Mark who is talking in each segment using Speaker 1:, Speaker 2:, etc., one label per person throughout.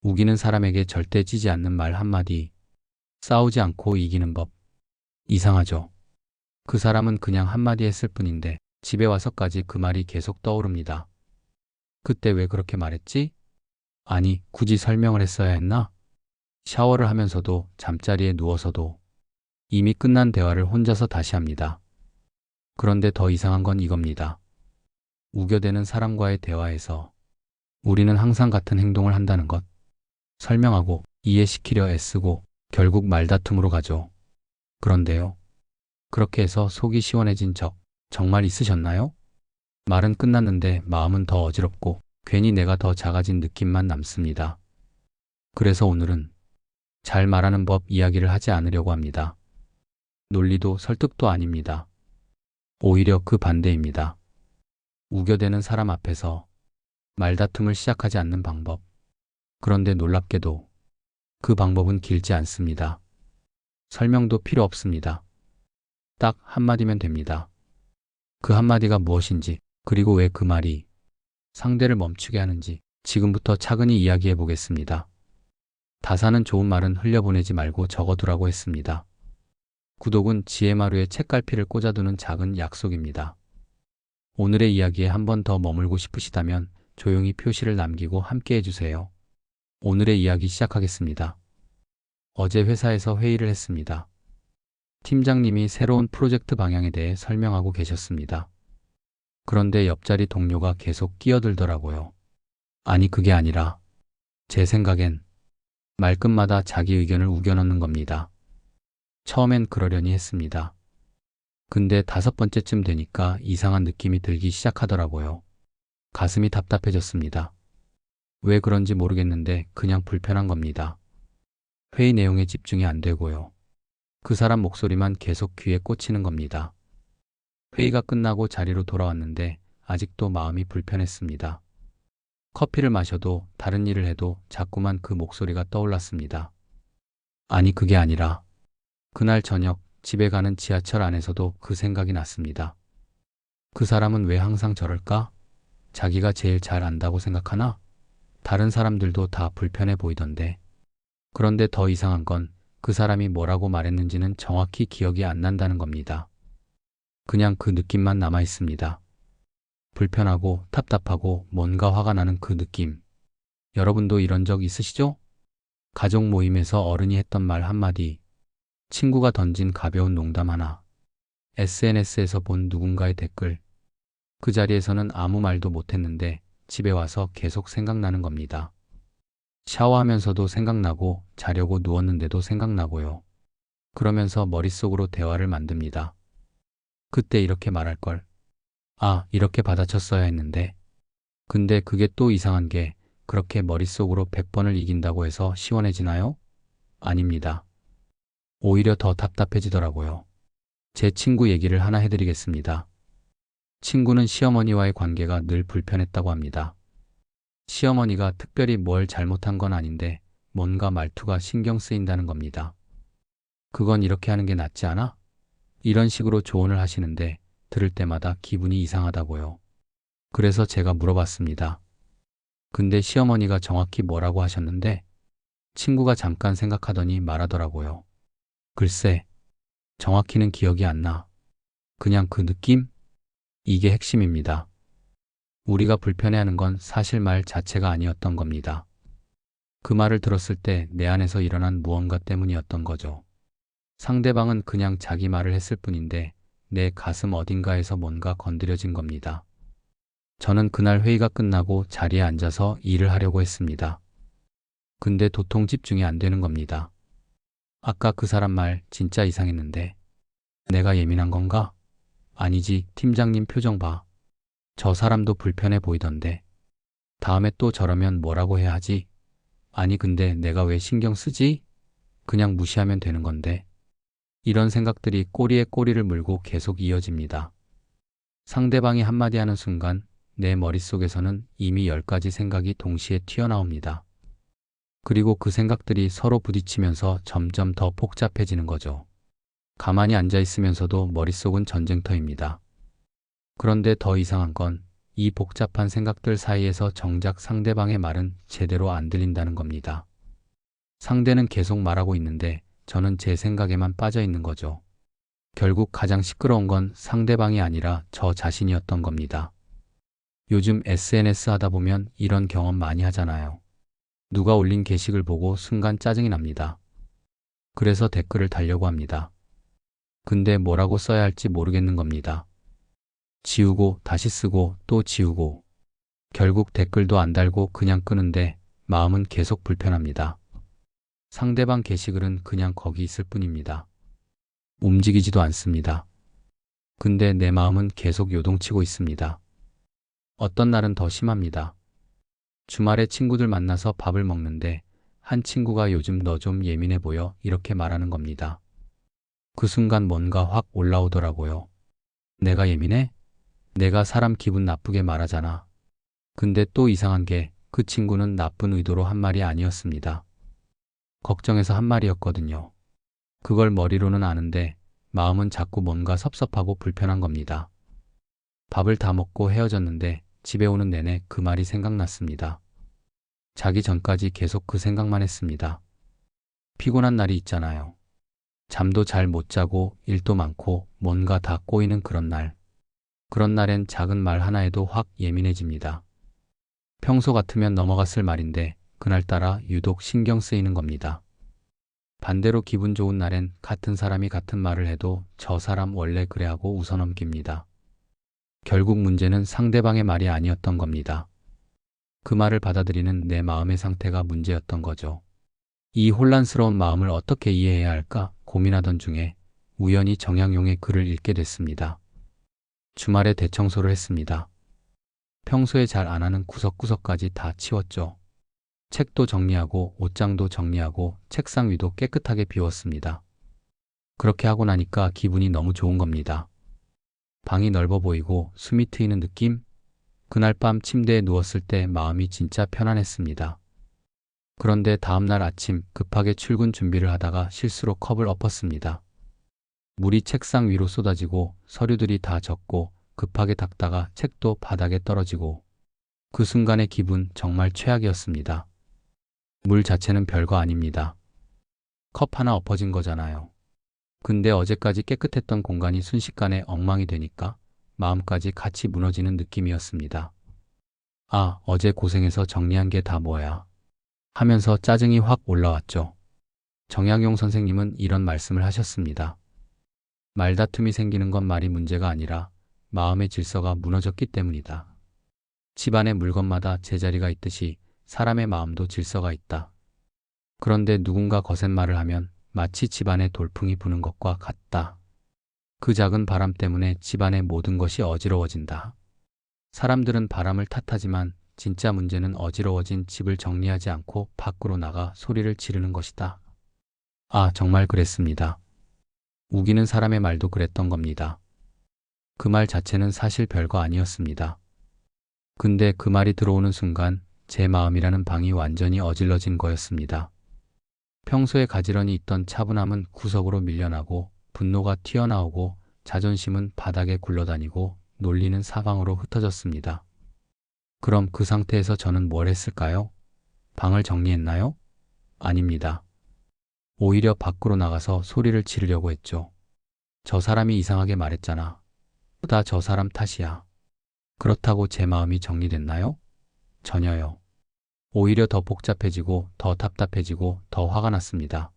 Speaker 1: 우기는 사람에게 절대 지지 않는 말 한마디. 싸우지 않고 이기는 법. 이상하죠? 그 사람은 그냥 한마디 했을 뿐인데 집에 와서까지 그 말이 계속 떠오릅니다. 그때 왜 그렇게 말했지? 아니, 굳이 설명을 했어야 했나? 샤워를 하면서도 잠자리에 누워서도 이미 끝난 대화를 혼자서 다시 합니다. 그런데 더 이상한 건 이겁니다. 우겨대는 사람과의 대화에서 우리는 항상 같은 행동을 한다는 것. 설명하고 이해시키려 애쓰고 결국 말다툼으로 가죠. 그런데요. 그렇게 해서 속이 시원해진 적 정말 있으셨나요? 말은 끝났는데 마음은 더 어지럽고 괜히 내가 더 작아진 느낌만 남습니다. 그래서 오늘은 잘 말하는 법 이야기를 하지 않으려고 합니다. 논리도 설득도 아닙니다. 오히려 그 반대입니다. 우겨대는 사람 앞에서 말다툼을 시작하지 않는 방법. 그런데 놀랍게도 그 방법은 길지 않습니다. 설명도 필요 없습니다. 딱 한마디면 됩니다. 그 한마디가 무엇인지, 그리고 왜 그 말이 상대를 멈추게 하는지 지금부터 차근히 이야기해 보겠습니다. 다사는 좋은 말은 흘려보내지 말고 적어두라고 했습니다. 구독은 지혜마루에 책갈피를 꽂아두는 작은 약속입니다. 오늘의 이야기에 한 번 더 머물고 싶으시다면 조용히 표시를 남기고 함께 해주세요. 오늘의 이야기 시작하겠습니다. 어제 회사에서 회의를 했습니다. 팀장님이 새로운 프로젝트 방향에 대해 설명하고 계셨습니다. 그런데 옆자리 동료가 계속 끼어들더라고요. 아니, 그게 아니라 제 생각엔 말끝마다 자기 의견을 우겨넣는 겁니다. 처음엔 그러려니 했습니다. 근데 5번째쯤 되니까 이상한 느낌이 들기 시작하더라고요. 가슴이 답답해졌습니다. 왜 그런지 모르겠는데 그냥 불편한 겁니다. 회의 내용에 집중이 안 되고요. 그 사람 목소리만 계속 귀에 꽂히는 겁니다. 회의가 끝나고 자리로 돌아왔는데 아직도 마음이 불편했습니다. 커피를 마셔도 다른 일을 해도 자꾸만 그 목소리가 떠올랐습니다. 아니, 그게 아니라 그날 저녁 집에 가는 지하철 안에서도 그 생각이 났습니다. 그 사람은 왜 항상 저럴까? 자기가 제일 잘 안다고 생각하나? 다른 사람들도 다 불편해 보이던데. 그런데 더 이상한 건 그 사람이 뭐라고 말했는지는 정확히 기억이 안 난다는 겁니다. 그냥 그 느낌만 남아 있습니다. 불편하고 답답하고 뭔가 화가 나는 그 느낌. 여러분도 이런 적 있으시죠? 가족 모임에서 어른이 했던 말 한마디, 친구가 던진 가벼운 농담 하나, SNS에서 본 누군가의 댓글. 그 자리에서는 아무 말도 못했는데 집에 와서 계속 생각나는 겁니다. 샤워하면서도 생각나고 자려고 누웠는데도 생각나고요. 그러면서 머릿속으로 대화를 만듭니다. 그때 이렇게 말할 걸. 아, 이렇게 받아쳤어야 했는데. 근데 그게 또 이상한 게 그렇게 머릿속으로 100번을 이긴다고 해서 시원해지나요? 아닙니다. 오히려 더 답답해지더라고요. 제 친구 얘기를 하나 해드리겠습니다. 친구는 시어머니와의 관계가 늘 불편했다고 합니다. 시어머니가 특별히 뭘 잘못한 건 아닌데 뭔가 말투가 신경 쓰인다는 겁니다. 그건 이렇게 하는 게 낫지 않아? 이런 식으로 조언을 하시는데 들을 때마다 기분이 이상하다고요. 그래서 제가 물어봤습니다. 근데 시어머니가 정확히 뭐라고 하셨는데? 친구가 잠깐 생각하더니 말하더라고요. 글쎄, 정확히는 기억이 안 나. 그냥 그 느낌? 이게 핵심입니다. 우리가 불편해하는 건 사실 말 자체가 아니었던 겁니다. 그 말을 들었을 때 내 안에서 일어난 무언가 때문이었던 거죠. 상대방은 그냥 자기 말을 했을 뿐인데 내 가슴 어딘가에서 뭔가 건드려진 겁니다. 저는 그날 회의가 끝나고 자리에 앉아서 일을 하려고 했습니다. 근데 도통 집중이 안 되는 겁니다. 아까 그 사람 말 진짜 이상했는데 내가 예민한 건가? 아니지, 팀장님 표정 봐. 저 사람도 불편해 보이던데. 다음에 또 저러면 뭐라고 해야 하지? 아니, 근데 내가 왜 신경 쓰지? 그냥 무시하면 되는 건데. 이런 생각들이 꼬리에 꼬리를 물고 계속 이어집니다. 상대방이 한마디 하는 순간 내 머릿속에서는 이미 10가지 생각이 동시에 튀어나옵니다. 그리고 그 생각들이 서로 부딪히면서 점점 더 복잡해지는 거죠. 가만히 앉아 있으면서도 머릿속은 전쟁터입니다. 그런데 더 이상한 건 이 복잡한 생각들 사이에서 정작 상대방의 말은 제대로 안 들린다는 겁니다. 상대는 계속 말하고 있는데 저는 제 생각에만 빠져 있는 거죠. 결국 가장 시끄러운 건 상대방이 아니라 저 자신이었던 겁니다. 요즘 SNS 하다 보면 이런 경험 많이 하잖아요. 누가 올린 게시글 보고 순간 짜증이 납니다. 그래서 댓글을 달려고 합니다. 근데 뭐라고 써야 할지 모르겠는 겁니다. 지우고 다시 쓰고 또 지우고 결국 댓글도 안 달고 그냥 끄는데 마음은 계속 불편합니다. 상대방 게시글은 그냥 거기 있을 뿐입니다. 움직이지도 않습니다. 근데 내 마음은 계속 요동치고 있습니다. 어떤 날은 더 심합니다. 주말에 친구들 만나서 밥을 먹는데 한 친구가 요즘 너 좀 예민해 보여 이렇게 말하는 겁니다. 그 순간 뭔가 확 올라오더라고요. 내가 예민해? 내가 사람 기분 나쁘게 말하잖아. 근데 또 이상한 게 그 친구는 나쁜 의도로 한 말이 아니었습니다. 걱정해서 한 말이었거든요. 그걸 머리로는 아는데 마음은 자꾸 뭔가 섭섭하고 불편한 겁니다. 밥을 다 먹고 헤어졌는데 집에 오는 내내 그 말이 생각났습니다. 자기 전까지 계속 그 생각만 했습니다. 피곤한 날이 있잖아요. 잠도 잘 못 자고 일도 많고 뭔가 다 꼬이는 그런 날. 그런 날엔 작은 말 하나에도 확 예민해집니다. 평소 같으면 넘어갔을 말인데 그날따라 유독 신경 쓰이는 겁니다. 반대로 기분 좋은 날엔 같은 사람이 같은 말을 해도 저 사람 원래 그래 하고 웃어넘깁니다. 결국 문제는 상대방의 말이 아니었던 겁니다. 그 말을 받아들이는 내 마음의 상태가 문제였던 거죠. 이 혼란스러운 마음을 어떻게 이해해야 할까 고민하던 중에 우연히 정약용의 글을 읽게 됐습니다. 주말에 대청소를 했습니다. 평소에 잘 안 하는 구석구석까지 다 치웠죠. 책도 정리하고 옷장도 정리하고 책상 위도 깨끗하게 비웠습니다. 그렇게 하고 나니까 기분이 너무 좋은 겁니다. 방이 넓어 보이고 숨이 트이는 느낌? 그날 밤 침대에 누웠을 때 마음이 진짜 편안했습니다. 그런데 다음날 아침 급하게 출근 준비를 하다가 실수로 컵을 엎었습니다. 물이 책상 위로 쏟아지고 서류들이 다 젖고 급하게 닦다가 책도 바닥에 떨어지고 그 순간의 기분 정말 최악이었습니다. 물 자체는 별거 아닙니다. 컵 하나 엎어진 거잖아요. 근데 어제까지 깨끗했던 공간이 순식간에 엉망이 되니까 마음까지 같이 무너지는 느낌이었습니다. 아, 어제 고생해서 정리한 게 다 뭐야? 하면서 짜증이 확 올라왔죠. 정약용 선생님은 이런 말씀을 하셨습니다. 말다툼이 생기는 건 말이 문제가 아니라 마음의 질서가 무너졌기 때문이다. 집안의 물건마다 제자리가 있듯이 사람의 마음도 질서가 있다. 그런데 누군가 거센 말을 하면 마치 집안에 돌풍이 부는 것과 같다. 그 작은 바람 때문에 집안의 모든 것이 어지러워진다. 사람들은 바람을 탓하지만 진짜 문제는 어지러워진 집을 정리하지 않고 밖으로 나가 소리를 지르는 것이다. 아, 정말 그랬습니다. 우기는 사람의 말도 그랬던 겁니다. 그 말 자체는 사실 별거 아니었습니다. 근데 그 말이 들어오는 순간 제 마음이라는 방이 완전히 어질러진 거였습니다. 평소에 가지런히 있던 차분함은 구석으로 밀려나고 분노가 튀어나오고 자존심은 바닥에 굴러다니고 논리는 사방으로 흩어졌습니다. 그럼 그 상태에서 저는 뭘 했을까요? 방을 정리했나요? 아닙니다. 오히려 밖으로 나가서 소리를 지르려고 했죠. 저 사람이 이상하게 말했잖아. 다 저 사람 탓이야. 그렇다고 제 마음이 정리됐나요? 전혀요. 오히려 더 복잡해지고 더 답답해지고 더 화가 났습니다.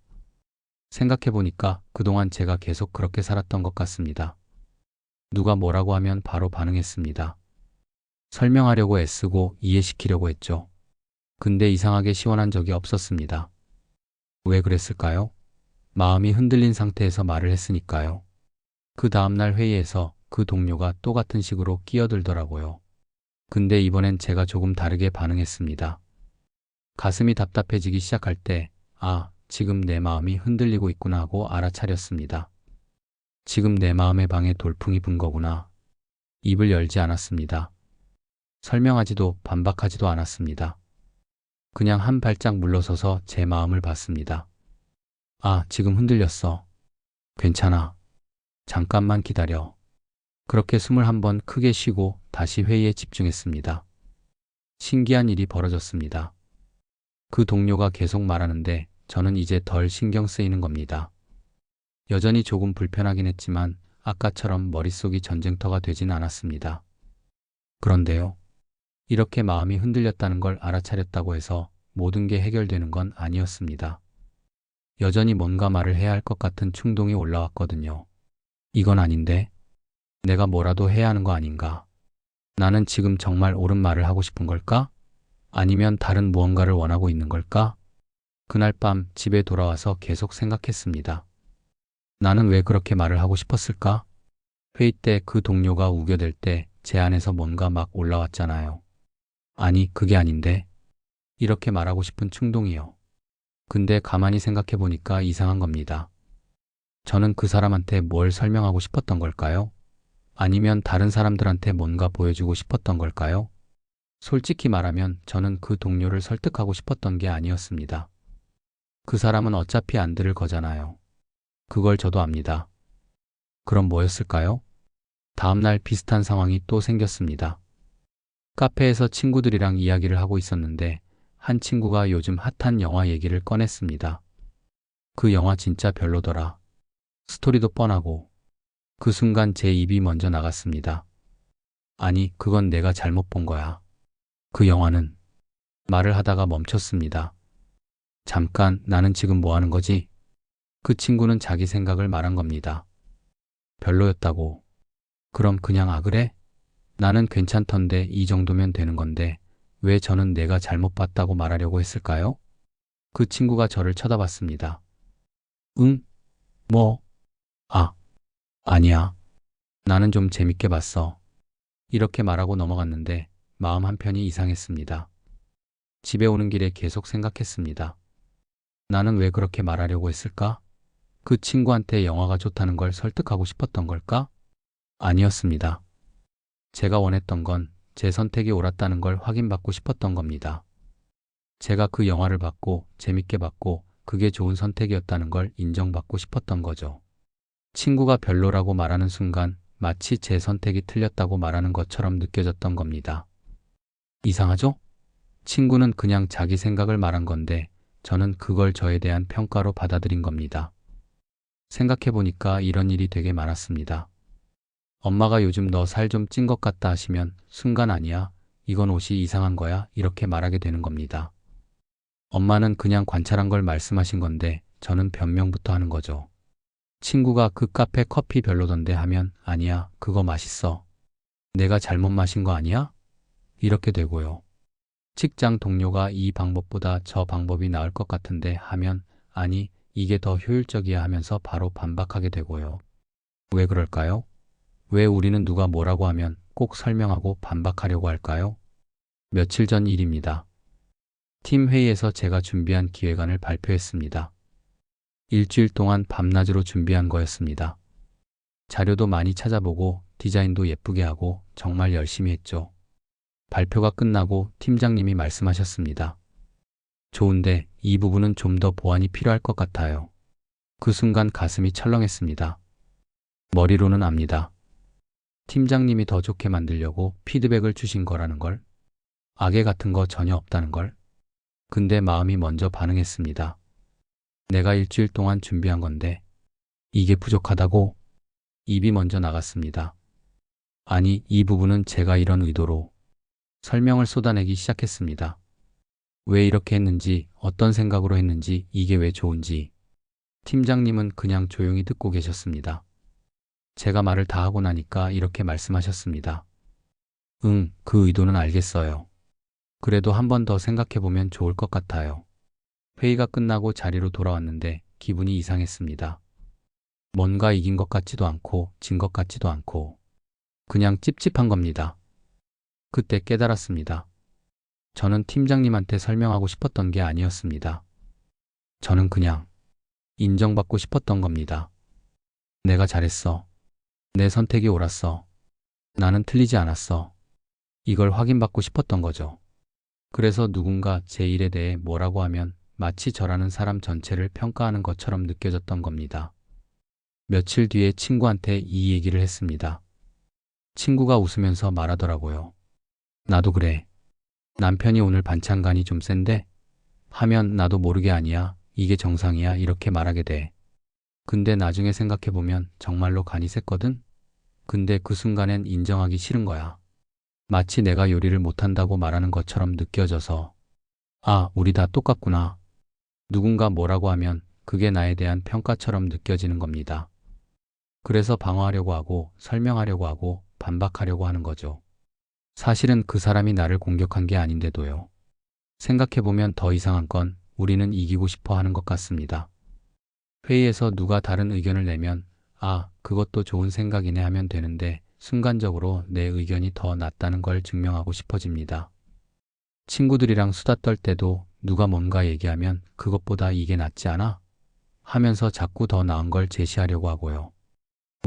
Speaker 1: 생각해보니까 그동안 제가 계속 그렇게 살았던 것 같습니다. 누가 뭐라고 하면 바로 반응했습니다. 설명하려고 애쓰고 이해시키려고 했죠. 근데 이상하게 시원한 적이 없었습니다. 왜 그랬을까요? 마음이 흔들린 상태에서 말을 했으니까요. 그 다음날 회의에서 그 동료가 또 같은 식으로 끼어들더라고요. 근데 이번엔 제가 조금 다르게 반응했습니다. 가슴이 답답해지기 시작할 때, 아, 지금 내 마음이 흔들리고 있구나 하고 알아차렸습니다. 지금 내 마음의 방에 돌풍이 분 거구나. 입을 열지 않았습니다. 설명하지도 반박하지도 않았습니다. 그냥 한 발짝 물러서서 제 마음을 봤습니다. 아, 지금 흔들렸어. 괜찮아. 잠깐만 기다려. 그렇게 숨을 한번 크게 쉬고 다시 회의에 집중했습니다. 신기한 일이 벌어졌습니다. 그 동료가 계속 말하는데 저는 이제 덜 신경 쓰이는 겁니다. 여전히 조금 불편하긴 했지만 아까처럼 머릿속이 전쟁터가 되진 않았습니다. 그런데요. 이렇게 마음이 흔들렸다는 걸 알아차렸다고 해서 모든 게 해결되는 건 아니었습니다. 여전히 뭔가 말을 해야 할 것 같은 충동이 올라왔거든요. 이건 아닌데? 내가 뭐라도 해야 하는 거 아닌가? 나는 지금 정말 옳은 말을 하고 싶은 걸까? 아니면 다른 무언가를 원하고 있는 걸까? 그날 밤 집에 돌아와서 계속 생각했습니다. 나는 왜 그렇게 말을 하고 싶었을까? 회의 때 그 동료가 우겨댈 때 제 안에서 뭔가 막 올라왔잖아요. 아니, 그게 아닌데. 이렇게 말하고 싶은 충동이요. 근데 가만히 생각해 보니까 이상한 겁니다. 저는 그 사람한테 뭘 설명하고 싶었던 걸까요? 아니면 다른 사람들한테 뭔가 보여주고 싶었던 걸까요? 솔직히 말하면 저는 그 동료를 설득하고 싶었던 게 아니었습니다. 그 사람은 어차피 안 들을 거잖아요. 그걸 저도 압니다. 그럼 뭐였을까요? 다음날 비슷한 상황이 또 생겼습니다. 카페에서 친구들이랑 이야기를 하고 있었는데 한 친구가 요즘 핫한 영화 얘기를 꺼냈습니다. 그 영화 진짜 별로더라. 스토리도 뻔하고. 그 순간 제 입이 먼저 나갔습니다. 아니, 그건 내가 잘못 본 거야. 그 영화는. 말을 하다가 멈췄습니다. 잠깐, 나는 지금 뭐 하는 거지? 그 친구는 자기 생각을 말한 겁니다. 별로였다고. 그럼 그냥 그래? 나는 괜찮던데 이 정도면 되는 건데 왜 저는 내가 잘못 봤다고 말하려고 했을까요? 그 친구가 저를 쳐다봤습니다. 응? 뭐? 아, 아니야. 나는 좀 재밌게 봤어. 이렇게 말하고 넘어갔는데 마음 한편이 이상했습니다. 집에 오는 길에 계속 생각했습니다. 나는 왜 그렇게 말하려고 했을까? 그 친구한테 영화가 좋다는 걸 설득하고 싶었던 걸까? 아니었습니다. 제가 원했던 건 제 선택이 옳았다는 걸 확인받고 싶었던 겁니다. 제가 그 영화를 봤고 재밌게 봤고 그게 좋은 선택이었다는 걸 인정받고 싶었던 거죠. 친구가 별로라고 말하는 순간 마치 제 선택이 틀렸다고 말하는 것처럼 느껴졌던 겁니다. 이상하죠? 친구는 그냥 자기 생각을 말한 건데 저는 그걸 저에 대한 평가로 받아들인 겁니다. 생각해보니까 이런 일이 되게 많았습니다. 엄마가 요즘 너 살 좀 찐 것 같다 하시면 순간 아니야, 이건 옷이 이상한 거야, 이렇게 말하게 되는 겁니다. 엄마는 그냥 관찰한 걸 말씀하신 건데 저는 변명부터 하는 거죠. 친구가 그 카페 커피 별로던데 하면 아니야, 그거 맛있어. 내가 잘못 마신 거 아니야? 이렇게 되고요. 직장 동료가 이 방법보다 저 방법이 나을 것 같은데 하면 아니, 이게 더 효율적이야 하면서 바로 반박하게 되고요. 왜 그럴까요? 왜 우리는 누가 뭐라고 하면 꼭 설명하고 반박하려고 할까요? 며칠 전 일입니다. 팀 회의에서 제가 준비한 기획안을 발표했습니다. 일주일 동안 밤낮으로 준비한 거였습니다. 자료도 많이 찾아보고 디자인도 예쁘게 하고 정말 열심히 했죠. 발표가 끝나고 팀장님이 말씀하셨습니다. 좋은데 이 부분은 좀 더 보완이 필요할 것 같아요. 그 순간 가슴이 철렁했습니다. 머리로는 압니다. 팀장님이 더 좋게 만들려고 피드백을 주신 거라는 걸, 악의 같은 거 전혀 없다는 걸. 근데 마음이 먼저 반응했습니다. 내가 일주일 동안 준비한 건데 이게 부족하다고? 입이 먼저 나갔습니다. 아니, 이 부분은 제가 이런 의도로 설명을 쏟아내기 시작했습니다. 왜 이렇게 했는지, 어떤 생각으로 했는지, 이게 왜 좋은지. 팀장님은 그냥 조용히 듣고 계셨습니다. 제가 말을 다 하고 나니까 이렇게 말씀하셨습니다. 응, 그 의도는 알겠어요. 그래도 한 번 더 생각해보면 좋을 것 같아요. 회의가 끝나고 자리로 돌아왔는데 기분이 이상했습니다. 뭔가 이긴 것 같지도 않고 진 것 같지도 않고 그냥 찝찝한 겁니다. 그때 깨달았습니다. 저는 팀장님한테 설명하고 싶었던 게 아니었습니다. 저는 그냥 인정받고 싶었던 겁니다. 내가 잘했어. 내 선택이 옳았어. 나는 틀리지 않았어. 이걸 확인받고 싶었던 거죠. 그래서 누군가 제 일에 대해 뭐라고 하면 마치 저라는 사람 전체를 평가하는 것처럼 느껴졌던 겁니다. 며칠 뒤에 친구한테 이 얘기를 했습니다. 친구가 웃으면서 말하더라고요. 나도 그래. 남편이 오늘 반찬간이 좀 센데? 하면 나도 모르게 아니야. 이게 정상이야. 이렇게 말하게 돼. 근데 나중에 생각해보면 정말로 간이 셌거든? 근데 그 순간엔 인정하기 싫은 거야. 마치 내가 요리를 못한다고 말하는 것처럼 느껴져서. 아, 우리 다 똑같구나. 누군가 뭐라고 하면 그게 나에 대한 평가처럼 느껴지는 겁니다. 그래서 방어하려고 하고 설명하려고 하고 반박하려고 하는 거죠. 사실은 그 사람이 나를 공격한 게 아닌데도요. 생각해보면 더 이상한 건 우리는 이기고 싶어 하는 것 같습니다. 회의에서 누가 다른 의견을 내면 아, 그것도 좋은 생각이네 하면 되는데 순간적으로 내 의견이 더 낫다는 걸 증명하고 싶어집니다. 친구들이랑 수다 떨 때도 누가 뭔가 얘기하면 그것보다 이게 낫지 않아? 하면서 자꾸 더 나은 걸 제시하려고 하고요.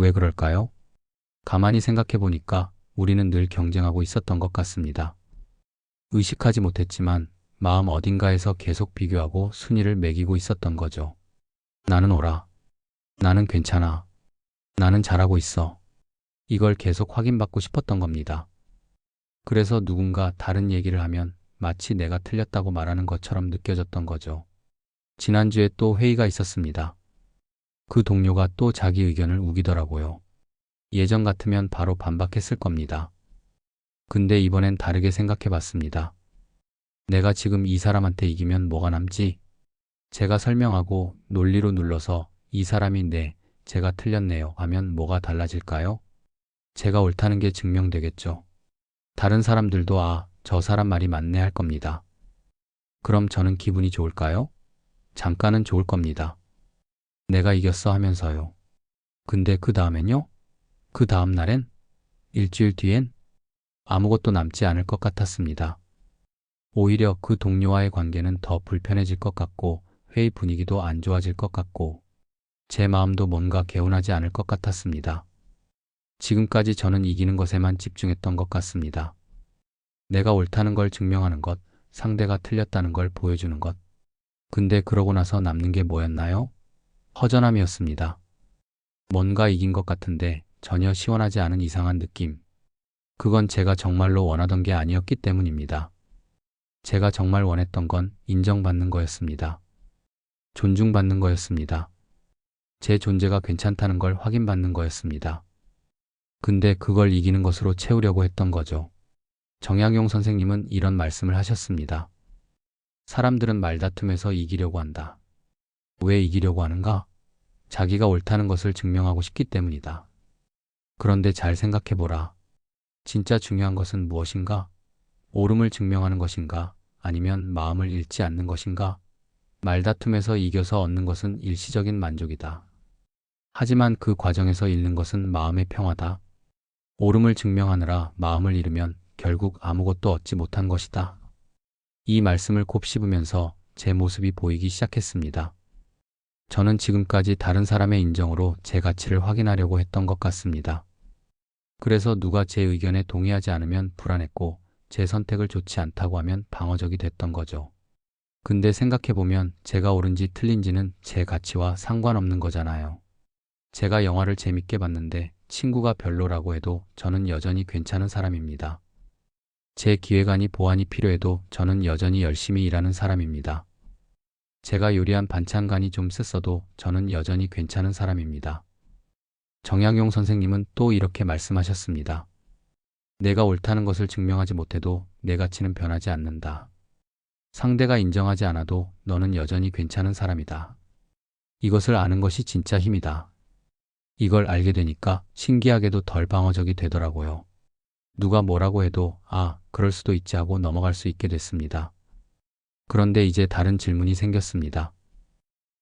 Speaker 1: 왜 그럴까요? 가만히 생각해 보니까 우리는 늘 경쟁하고 있었던 것 같습니다. 의식하지 못했지만 마음 어딘가에서 계속 비교하고 순위를 매기고 있었던 거죠. 나는 옳아. 나는 괜찮아. 나는 잘하고 있어. 이걸 계속 확인받고 싶었던 겁니다. 그래서 누군가 다른 얘기를 하면 마치 내가 틀렸다고 말하는 것처럼 느껴졌던 거죠. 지난주에 또 회의가 있었습니다. 그 동료가 또 자기 의견을 우기더라고요. 예전 같으면 바로 반박했을 겁니다. 근데 이번엔 다르게 생각해 봤습니다. 내가 지금 이 사람한테 이기면 뭐가 남지? 제가 설명하고 논리로 눌러서 이 사람이 네, 제가 틀렸네요 하면 뭐가 달라질까요? 제가 옳다는 게 증명되겠죠. 다른 사람들도 아, 저 사람 말이 맞네 할 겁니다. 그럼 저는 기분이 좋을까요? 잠깐은 좋을 겁니다. 내가 이겼어 하면서요. 근데 그 다음엔요? 그 다음 날엔? 일주일 뒤엔? 아무것도 남지 않을 것 같았습니다. 오히려 그 동료와의 관계는 더 불편해질 것 같고 회의 분위기도 안 좋아질 것 같고 제 마음도 뭔가 개운하지 않을 것 같았습니다. 지금까지 저는 이기는 것에만 집중했던 것 같습니다. 내가 옳다는 걸 증명하는 것, 상대가 틀렸다는 걸 보여주는 것. 근데 그러고 나서 남는 게 뭐였나요? 허전함이었습니다. 뭔가 이긴 것 같은데 전혀 시원하지 않은 이상한 느낌. 그건 제가 정말로 원하던 게 아니었기 때문입니다. 제가 정말 원했던 건 인정받는 거였습니다. 존중받는 거였습니다. 제 존재가 괜찮다는 걸 확인받는 거였습니다. 근데 그걸 이기는 것으로 채우려고 했던 거죠. 정약용 선생님은 이런 말씀을 하셨습니다. 사람들은 말다툼에서 이기려고 한다. 왜 이기려고 하는가? 자기가 옳다는 것을 증명하고 싶기 때문이다. 그런데 잘 생각해보라. 진짜 중요한 것은 무엇인가? 옳음을 증명하는 것인가? 아니면 마음을 잃지 않는 것인가? 말다툼에서 이겨서 얻는 것은 일시적인 만족이다. 하지만 그 과정에서 잃는 것은 마음의 평화다. 옳음을 증명하느라 마음을 잃으면 결국 아무것도 얻지 못한 것이다. 이 말씀을 곱씹으면서 제 모습이 보이기 시작했습니다. 저는 지금까지 다른 사람의 인정으로 제 가치를 확인하려고 했던 것 같습니다. 그래서 누가 제 의견에 동의하지 않으면 불안했고 제 선택을 좋지 않다고 하면 방어적이 됐던 거죠. 근데 생각해보면 제가 옳은지 틀린지는 제 가치와 상관없는 거잖아요. 제가 영화를 재밌게 봤는데 친구가 별로라고 해도 저는 여전히 괜찮은 사람입니다. 제 기획안이 보완이 필요해도 저는 여전히 열심히 일하는 사람입니다. 제가 요리한 반찬간이 좀 셌어도 저는 여전히 괜찮은 사람입니다. 정약용 선생님은 또 이렇게 말씀하셨습니다. 내가 옳다는 것을 증명하지 못해도 내 가치는 변하지 않는다. 상대가 인정하지 않아도 너는 여전히 괜찮은 사람이다. 이것을 아는 것이 진짜 힘이다. 이걸 알게 되니까 신기하게도 덜 방어적이 되더라고요. 누가 뭐라고 해도 아, 그럴 수도 있지 하고 넘어갈 수 있게 됐습니다. 그런데 이제 다른 질문이 생겼습니다.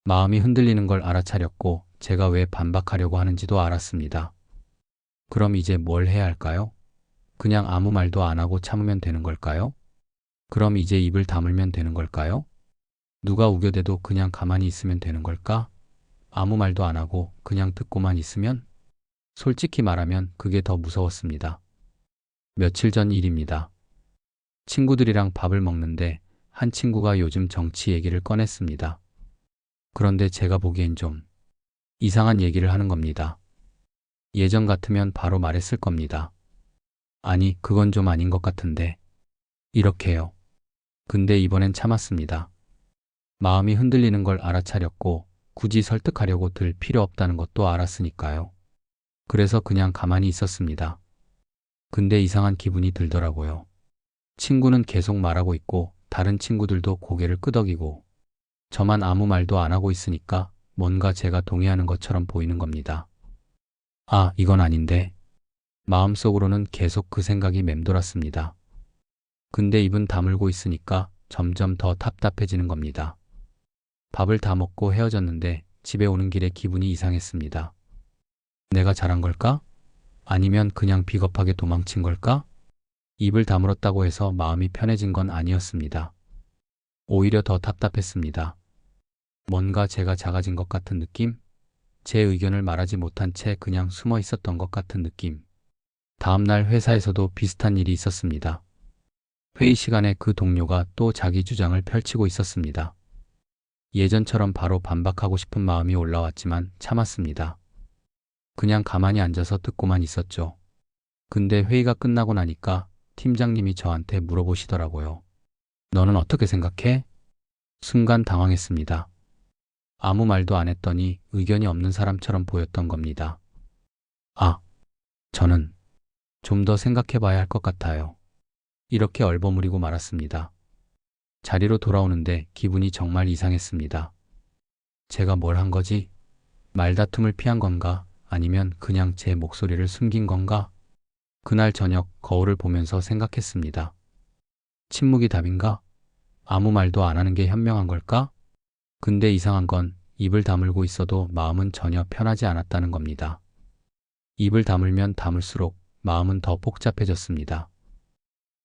Speaker 1: 마음이 흔들리는 걸 알아차렸고 제가 왜 반박하려고 하는지도 알았습니다. 그럼 이제 뭘 해야 할까요? 그냥 아무 말도 안 하고 참으면 되는 걸까요? 그럼 이제 입을 다물면 되는 걸까요? 누가 우겨대도 그냥 가만히 있으면 되는 걸까? 아무 말도 안 하고 그냥 듣고만 있으면? 솔직히 말하면 그게 더 무서웠습니다. 며칠 전 일입니다. 친구들이랑 밥을 먹는데 한 친구가 요즘 정치 얘기를 꺼냈습니다. 그런데 제가 보기엔 좀 이상한 얘기를 하는 겁니다. 예전 같으면 바로 말했을 겁니다. 아니, 그건 좀 아닌 것 같은데. 이렇게요. 근데 이번엔 참았습니다. 마음이 흔들리는 걸 알아차렸고 굳이 설득하려고 들 필요 없다는 것도 알았으니까요. 그래서 그냥 가만히 있었습니다. 근데 이상한 기분이 들더라고요. 친구는 계속 말하고 있고 다른 친구들도 고개를 끄덕이고 저만 아무 말도 안 하고 있으니까 뭔가 제가 동의하는 것처럼 보이는 겁니다. 아, 이건 아닌데. 마음속으로는 계속 그 생각이 맴돌았습니다. 근데 입은 다물고 있으니까 점점 더 답답해지는 겁니다. 밥을 다 먹고 헤어졌는데 집에 오는 길에 기분이 이상했습니다. 내가 잘한 걸까? 아니면 그냥 비겁하게 도망친 걸까? 입을 다물었다고 해서 마음이 편해진 건 아니었습니다. 오히려 더 답답했습니다. 뭔가 제가 작아진 것 같은 느낌? 제 의견을 말하지 못한 채 그냥 숨어 있었던 것 같은 느낌. 다음날 회사에서도 비슷한 일이 있었습니다. 회의 시간에 그 동료가 또 자기 주장을 펼치고 있었습니다. 예전처럼 바로 반박하고 싶은 마음이 올라왔지만 참았습니다. 그냥 가만히 앉아서 듣고만 있었죠. 근데 회의가 끝나고 나니까 팀장님이 저한테 물어보시더라고요. 너는 어떻게 생각해? 순간 당황했습니다. 아무 말도 안 했더니 의견이 없는 사람처럼 보였던 겁니다. 아, 저는 좀 더 생각해 봐야 할 것 같아요. 이렇게 얼버무리고 말았습니다. 자리로 돌아오는데 기분이 정말 이상했습니다. 제가 뭘 한 거지? 말다툼을 피한 건가? 아니면 그냥 제 목소리를 숨긴 건가? 그날 저녁 거울을 보면서 생각했습니다. 침묵이 답인가? 아무 말도 안 하는 게 현명한 걸까? 근데 이상한 건 입을 다물고 있어도 마음은 전혀 편하지 않았다는 겁니다. 입을 다물면 다물수록 마음은 더 복잡해졌습니다.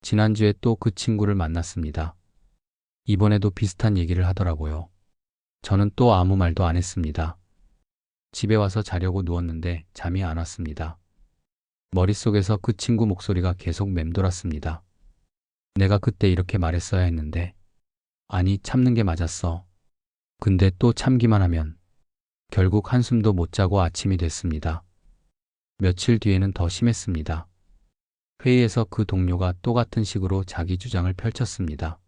Speaker 1: 지난주에 또 그 친구를 만났습니다. 이번에도 비슷한 얘기를 하더라고요. 저는 또 아무 말도 안 했습니다. 집에 와서 자려고 누웠는데 잠이 안 왔습니다. 머릿속에서 그 친구 목소리가 계속 맴돌았습니다. 내가 그때 이렇게 말했어야 했는데. 아니, 참는 게 맞았어. 근데 또 참기만 하면. 결국 한숨도 못 자고 아침이 됐습니다. 며칠 뒤에는 더 심했습니다. 회의에서 그 동료가 또 같은 식으로 자기 주장을 펼쳤습니다.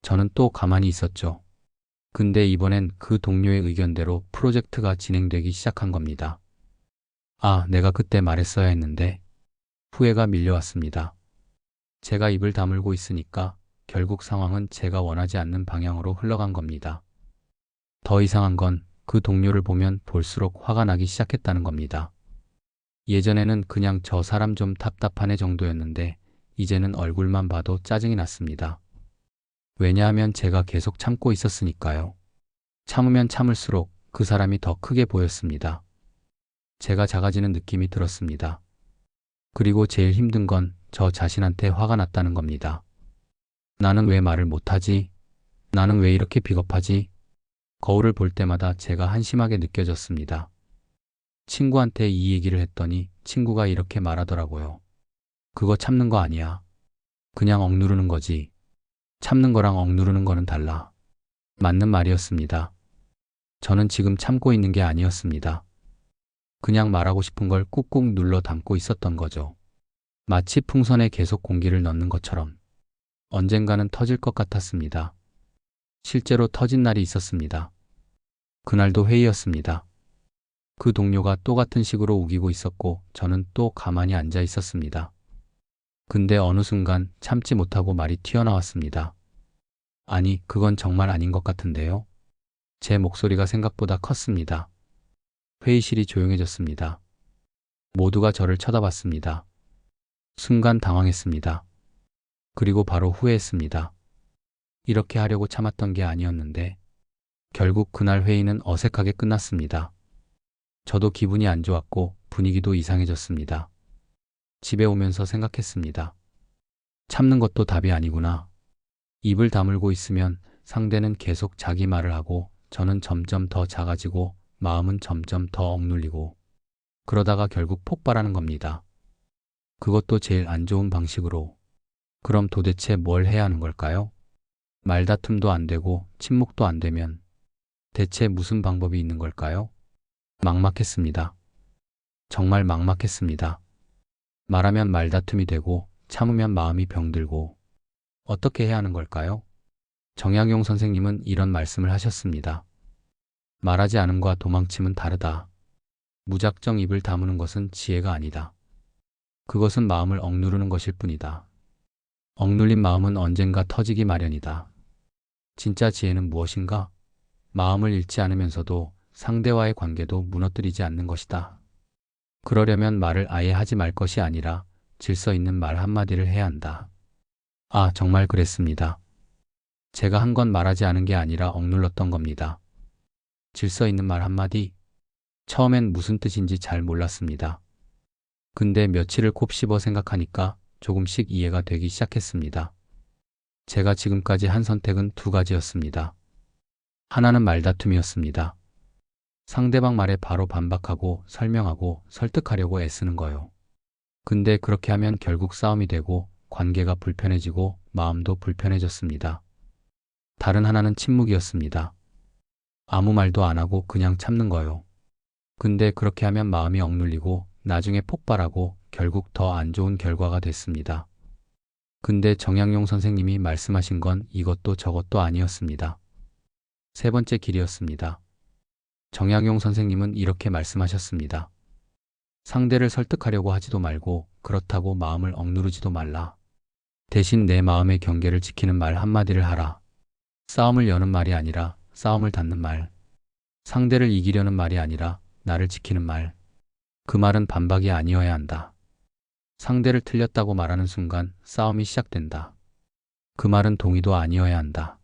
Speaker 1: 저는 또 가만히 있었죠. 근데 이번엔 그 동료의 의견대로 프로젝트가 진행되기 시작한 겁니다. 아, 내가 그때 말했어야 했는데. 후회가 밀려왔습니다. 제가 입을 다물고 있으니까 결국 상황은 제가 원하지 않는 방향으로 흘러간 겁니다. 더 이상한 건 그 동료를 보면 볼수록 화가 나기 시작했다는 겁니다. 예전에는 그냥 저 사람 좀 답답하네 정도였는데 이제는 얼굴만 봐도 짜증이 났습니다. 왜냐하면 제가 계속 참고 있었으니까요. 참으면 참을수록 그 사람이 더 크게 보였습니다. 제가 작아지는 느낌이 들었습니다. 그리고 제일 힘든 건 저 자신한테 화가 났다는 겁니다. 나는 왜 말을 못하지? 나는 왜 이렇게 비겁하지? 거울을 볼 때마다 제가 한심하게 느껴졌습니다. 친구한테 이 얘기를 했더니 친구가 이렇게 말하더라고요. 그거 참는 거 아니야. 그냥 억누르는 거지. 참는 거랑 억누르는 거는 달라. 맞는 말이었습니다. 저는 지금 참고 있는 게 아니었습니다. 그냥 말하고 싶은 걸 꾹꾹 눌러 담고 있었던 거죠. 마치 풍선에 계속 공기를 넣는 것처럼 언젠가는 터질 것 같았습니다. 실제로 터진 날이 있었습니다. 그날도 회의였습니다. 그 동료가 또 같은 식으로 우기고 있었고 저는 또 가만히 앉아 있었습니다. 근데 어느 순간 참지 못하고 말이 튀어나왔습니다. 아니, 그건 정말 아닌 것 같은데요. 제 목소리가 생각보다 컸습니다. 회의실이 조용해졌습니다. 모두가 저를 쳐다봤습니다. 순간 당황했습니다. 그리고 바로 후회했습니다. 이렇게 하려고 참았던 게 아니었는데 결국 그날 회의는 어색하게 끝났습니다. 저도 기분이 안 좋았고 분위기도 이상해졌습니다. 집에 오면서 생각했습니다. 참는 것도 답이 아니구나. 입을 다물고 있으면 상대는 계속 자기 말을 하고 저는 점점 더 작아지고 마음은 점점 더 억눌리고 그러다가 결국 폭발하는 겁니다. 그것도 제일 안 좋은 방식으로. 그럼 도대체 뭘 해야 하는 걸까요? 말다툼도 안 되고 침묵도 안 되면 대체 무슨 방법이 있는 걸까요? 막막했습니다. 정말 막막했습니다. 말하면 말다툼이 되고 참으면 마음이 병들고 어떻게 해야 하는 걸까요? 정약용 선생님은 이런 말씀을 하셨습니다. 말하지 않음과 도망침은 다르다. 무작정 입을 다무는 것은 지혜가 아니다. 그것은 마음을 억누르는 것일 뿐이다. 억눌린 마음은 언젠가 터지기 마련이다. 진짜 지혜는 무엇인가? 마음을 잃지 않으면서도 상대와의 관계도 무너뜨리지 않는 것이다. 그러려면 말을 아예 하지 말 것이 아니라 질서 있는 말 한마디를 해야 한다. 아, 정말 그랬습니다. 제가 한 건 말하지 않은 게 아니라 억눌렀던 겁니다. 질서 있는 말 한마디? 처음엔 무슨 뜻인지 잘 몰랐습니다. 근데 며칠을 곱씹어 생각하니까 조금씩 이해가 되기 시작했습니다. 제가 지금까지 한 선택은 두 가지였습니다. 하나는 말다툼이었습니다. 상대방 말에 바로 반박하고 설명하고 설득하려고 애쓰는 거요. 근데 그렇게 하면 결국 싸움이 되고 관계가 불편해지고 마음도 불편해졌습니다. 다른 하나는 침묵이었습니다. 아무 말도 안 하고 그냥 참는 거요. 근데 그렇게 하면 마음이 억눌리고 나중에 폭발하고 결국 더 안 좋은 결과가 됐습니다. 근데 정약용 선생님이 말씀하신 건 이것도 저것도 아니었습니다. 세 번째 길이었습니다. 정약용 선생님은 이렇게 말씀하셨습니다. 상대를 설득하려고 하지도 말고 그렇다고 마음을 억누르지도 말라. 대신 내 마음의 경계를 지키는 말 한마디를 하라. 싸움을 여는 말이 아니라 싸움을 닫는 말. 상대를 이기려는 말이 아니라 나를 지키는 말. 그 말은 반박이 아니어야 한다. 상대를 틀렸다고 말하는 순간 싸움이 시작된다. 그 말은 동의도 아니어야 한다.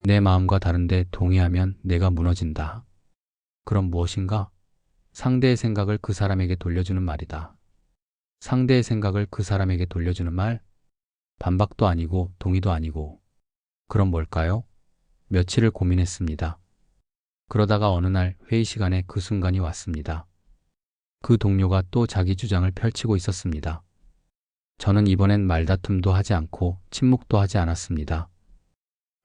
Speaker 1: 내 마음과 다른데 동의하면 내가 무너진다. 그럼 무엇인가? 상대의 생각을 그 사람에게 돌려주는 말이다. 상대의 생각을 그 사람에게 돌려주는 말? 반박도 아니고 동의도 아니고. 그럼 뭘까요? 며칠을 고민했습니다. 그러다가 어느 날 회의 시간에 그 순간이 왔습니다. 그 동료가 또 자기 주장을 펼치고 있었습니다. 저는 이번엔 말다툼도 하지 않고 침묵도 하지 않았습니다.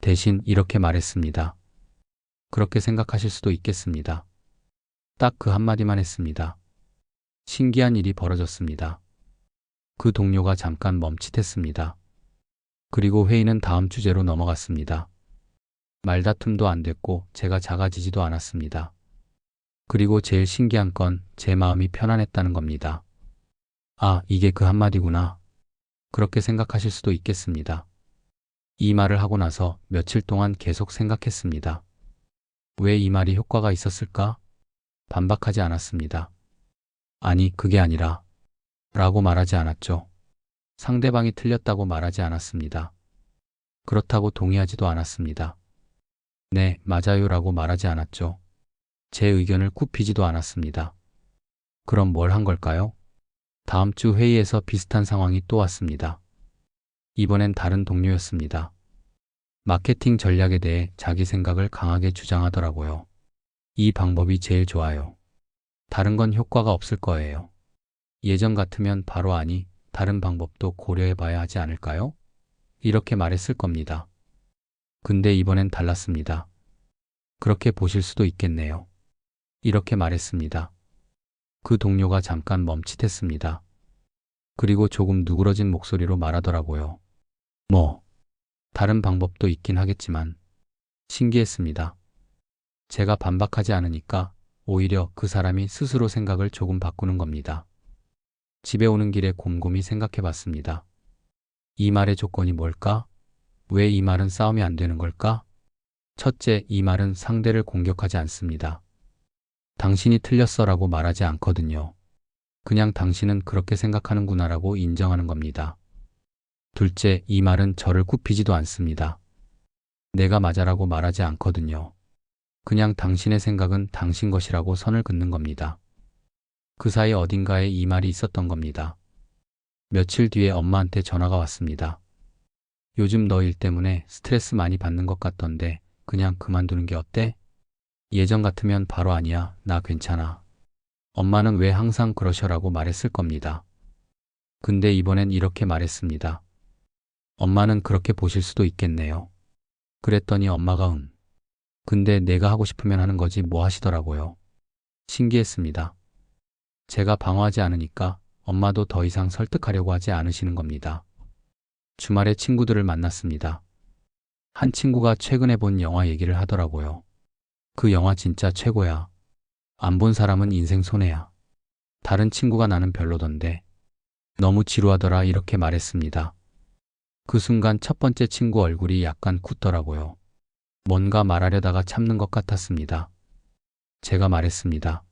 Speaker 1: 대신 이렇게 말했습니다. 그렇게 생각하실 수도 있겠습니다. 딱 그 한마디만 했습니다. 신기한 일이 벌어졌습니다. 그 동료가 잠깐 멈칫했습니다. 그리고 회의는 다음 주제로 넘어갔습니다. 말다툼도 안 됐고 제가 작아지지도 않았습니다. 그리고 제일 신기한 건 제 마음이 편안했다는 겁니다. 아, 이게 그 한마디구나. 그렇게 생각하실 수도 있겠습니다. 이 말을 하고 나서 며칠 동안 계속 생각했습니다. 왜 이 말이 효과가 있었을까? 반박하지 않았습니다. 아니, 그게 아니라 라고 말하지 않았죠. 상대방이 틀렸다고 말하지 않았습니다. 그렇다고 동의하지도 않았습니다. 네, 맞아요 라고 말하지 않았죠. 제 의견을 굽히지도 않았습니다. 그럼 뭘 한 걸까요? 다음 주 회의에서 비슷한 상황이 또 왔습니다. 이번엔 다른 동료였습니다. 마케팅 전략에 대해 자기 생각을 강하게 주장하더라고요. 이 방법이 제일 좋아요. 다른 건 효과가 없을 거예요. 예전 같으면 바로 아니, 다른 방법도 고려해 봐야 하지 않을까요? 이렇게 말했을 겁니다. 근데 이번엔 달랐습니다. 그렇게 보실 수도 있겠네요. 이렇게 말했습니다. 그 동료가 잠깐 멈칫했습니다. 그리고 조금 누그러진 목소리로 말하더라고요. 다른 방법도 있긴 하겠지만 신기했습니다. 제가 반박하지 않으니까 오히려 그 사람이 스스로 생각을 조금 바꾸는 겁니다. 집에 오는 길에 곰곰이 생각해 봤습니다. 이 말의 조건이 뭘까? 왜 이 말은 싸움이 안 되는 걸까? 첫째, 이 말은 상대를 공격하지 않습니다. 당신이 틀렸어라고 말하지 않거든요. 그냥 당신은 그렇게 생각하는구나라고 인정하는 겁니다. 둘째, 이 말은 저를 굽히지도 않습니다. 내가 맞아라고 말하지 않거든요. 그냥 당신의 생각은 당신 것이라고 선을 긋는 겁니다. 그 사이 어딘가에 이 말이 있었던 겁니다. 며칠 뒤에 엄마한테 전화가 왔습니다. 요즘 너 일 때문에 스트레스 많이 받는 것 같던데 그냥 그만두는 게 어때? 예전 같으면 바로 아니야, 나 괜찮아. 엄마는 왜 항상 그러셔라고 말했을 겁니다. 근데 이번엔 이렇게 말했습니다. 엄마는 그렇게 보실 수도 있겠네요. 그랬더니 엄마가 근데 내가 하고 싶으면 하는 거지 뭐 하시더라고요. 신기했습니다. 제가 방어하지 않으니까 엄마도 더 이상 설득하려고 하지 않으시는 겁니다. 주말에 친구들을 만났습니다. 한 친구가 최근에 본 영화 얘기를 하더라고요. 그 영화 진짜 최고야. 안 본 사람은 인생 손해야. 다른 친구가 나는 별로던데. 너무 지루하더라 이렇게 말했습니다. 그 순간 첫 번째 친구 얼굴이 약간 굳더라고요. 뭔가 말하려다가 참는 것 같았습니다. 제가 말했습니다.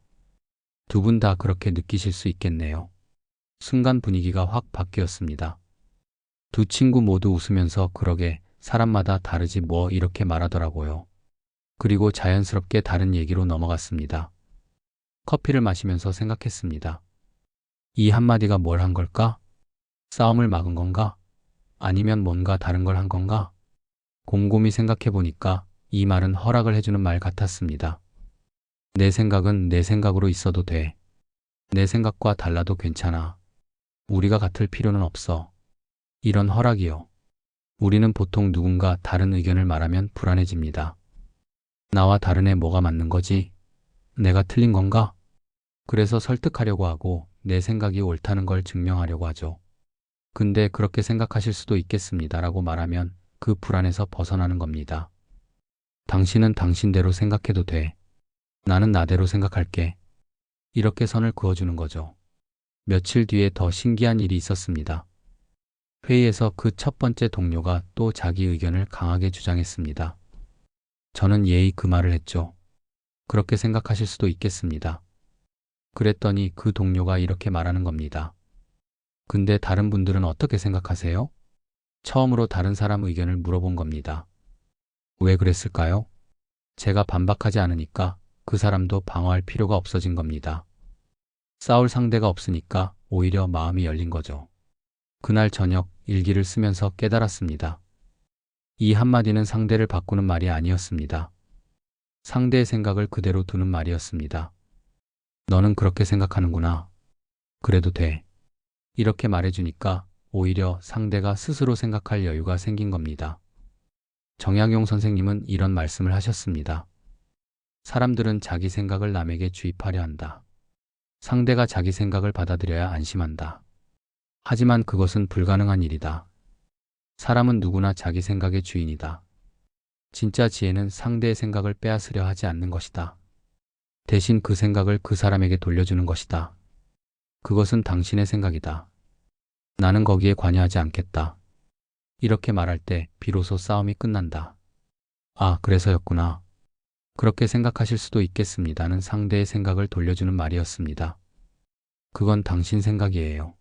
Speaker 1: 두 분 다 그렇게 느끼실 수 있겠네요. 순간 분위기가 확 바뀌었습니다. 두 친구 모두 웃으면서 그러게 사람마다 다르지 뭐 이렇게 말하더라고요. 그리고 자연스럽게 다른 얘기로 넘어갔습니다. 커피를 마시면서 생각했습니다. 이 한마디가 뭘 한 걸까? 싸움을 막은 건가? 아니면 뭔가 다른 걸 한 건가? 곰곰이 생각해 보니까 이 말은 허락을 해주는 말 같았습니다. 내 생각은 내 생각으로 있어도 돼. 내 생각과 달라도 괜찮아. 우리가 같을 필요는 없어. 이런 허락이요. 우리는 보통 누군가 다른 의견을 말하면 불안해집니다. 나와 다른 애 뭐가 맞는 거지? 내가 틀린 건가? 그래서 설득하려고 하고 내 생각이 옳다는 걸 증명하려고 하죠. 근데 그렇게 생각하실 수도 있겠습니다라고 말하면 그 불안에서 벗어나는 겁니다. 당신은 당신대로 생각해도 돼. 나는 나대로 생각할게. 이렇게 선을 그어주는 거죠. 며칠 뒤에 더 신기한 일이 있었습니다. 회의에서 그 첫 번째 동료가 또 자기 의견을 강하게 주장했습니다. 저는 예의 그 말을 했죠. 그렇게 생각하실 수도 있겠습니다. 그랬더니 그 동료가 이렇게 말하는 겁니다. 근데 다른 분들은 어떻게 생각하세요? 처음으로 다른 사람 의견을 물어본 겁니다. 왜 그랬을까요? 제가 반박하지 않으니까 그 사람도 방어할 필요가 없어진 겁니다. 싸울 상대가 없으니까 오히려 마음이 열린 거죠. 그날 저녁 일기를 쓰면서 깨달았습니다. 이 한마디는 상대를 바꾸는 말이 아니었습니다. 상대의 생각을 그대로 두는 말이었습니다. 너는 그렇게 생각하는구나. 그래도 돼. 이렇게 말해주니까 오히려 상대가 스스로 생각할 여유가 생긴 겁니다. 정약용 선생님은 이런 말씀을 하셨습니다. 사람들은 자기 생각을 남에게 주입하려 한다. 상대가 자기 생각을 받아들여야 안심한다. 하지만 그것은 불가능한 일이다. 사람은 누구나 자기 생각의 주인이다. 진짜 지혜는 상대의 생각을 빼앗으려 하지 않는 것이다. 대신 그 생각을 그 사람에게 돌려주는 것이다. 그것은 당신의 생각이다. 나는 거기에 관여하지 않겠다. 이렇게 말할 때 비로소 싸움이 끝난다. 아, 그래서였구나. 그렇게 생각하실 수도 있겠습니다는 상대의 생각을 돌려주는 말이었습니다. 그건 당신 생각이에요.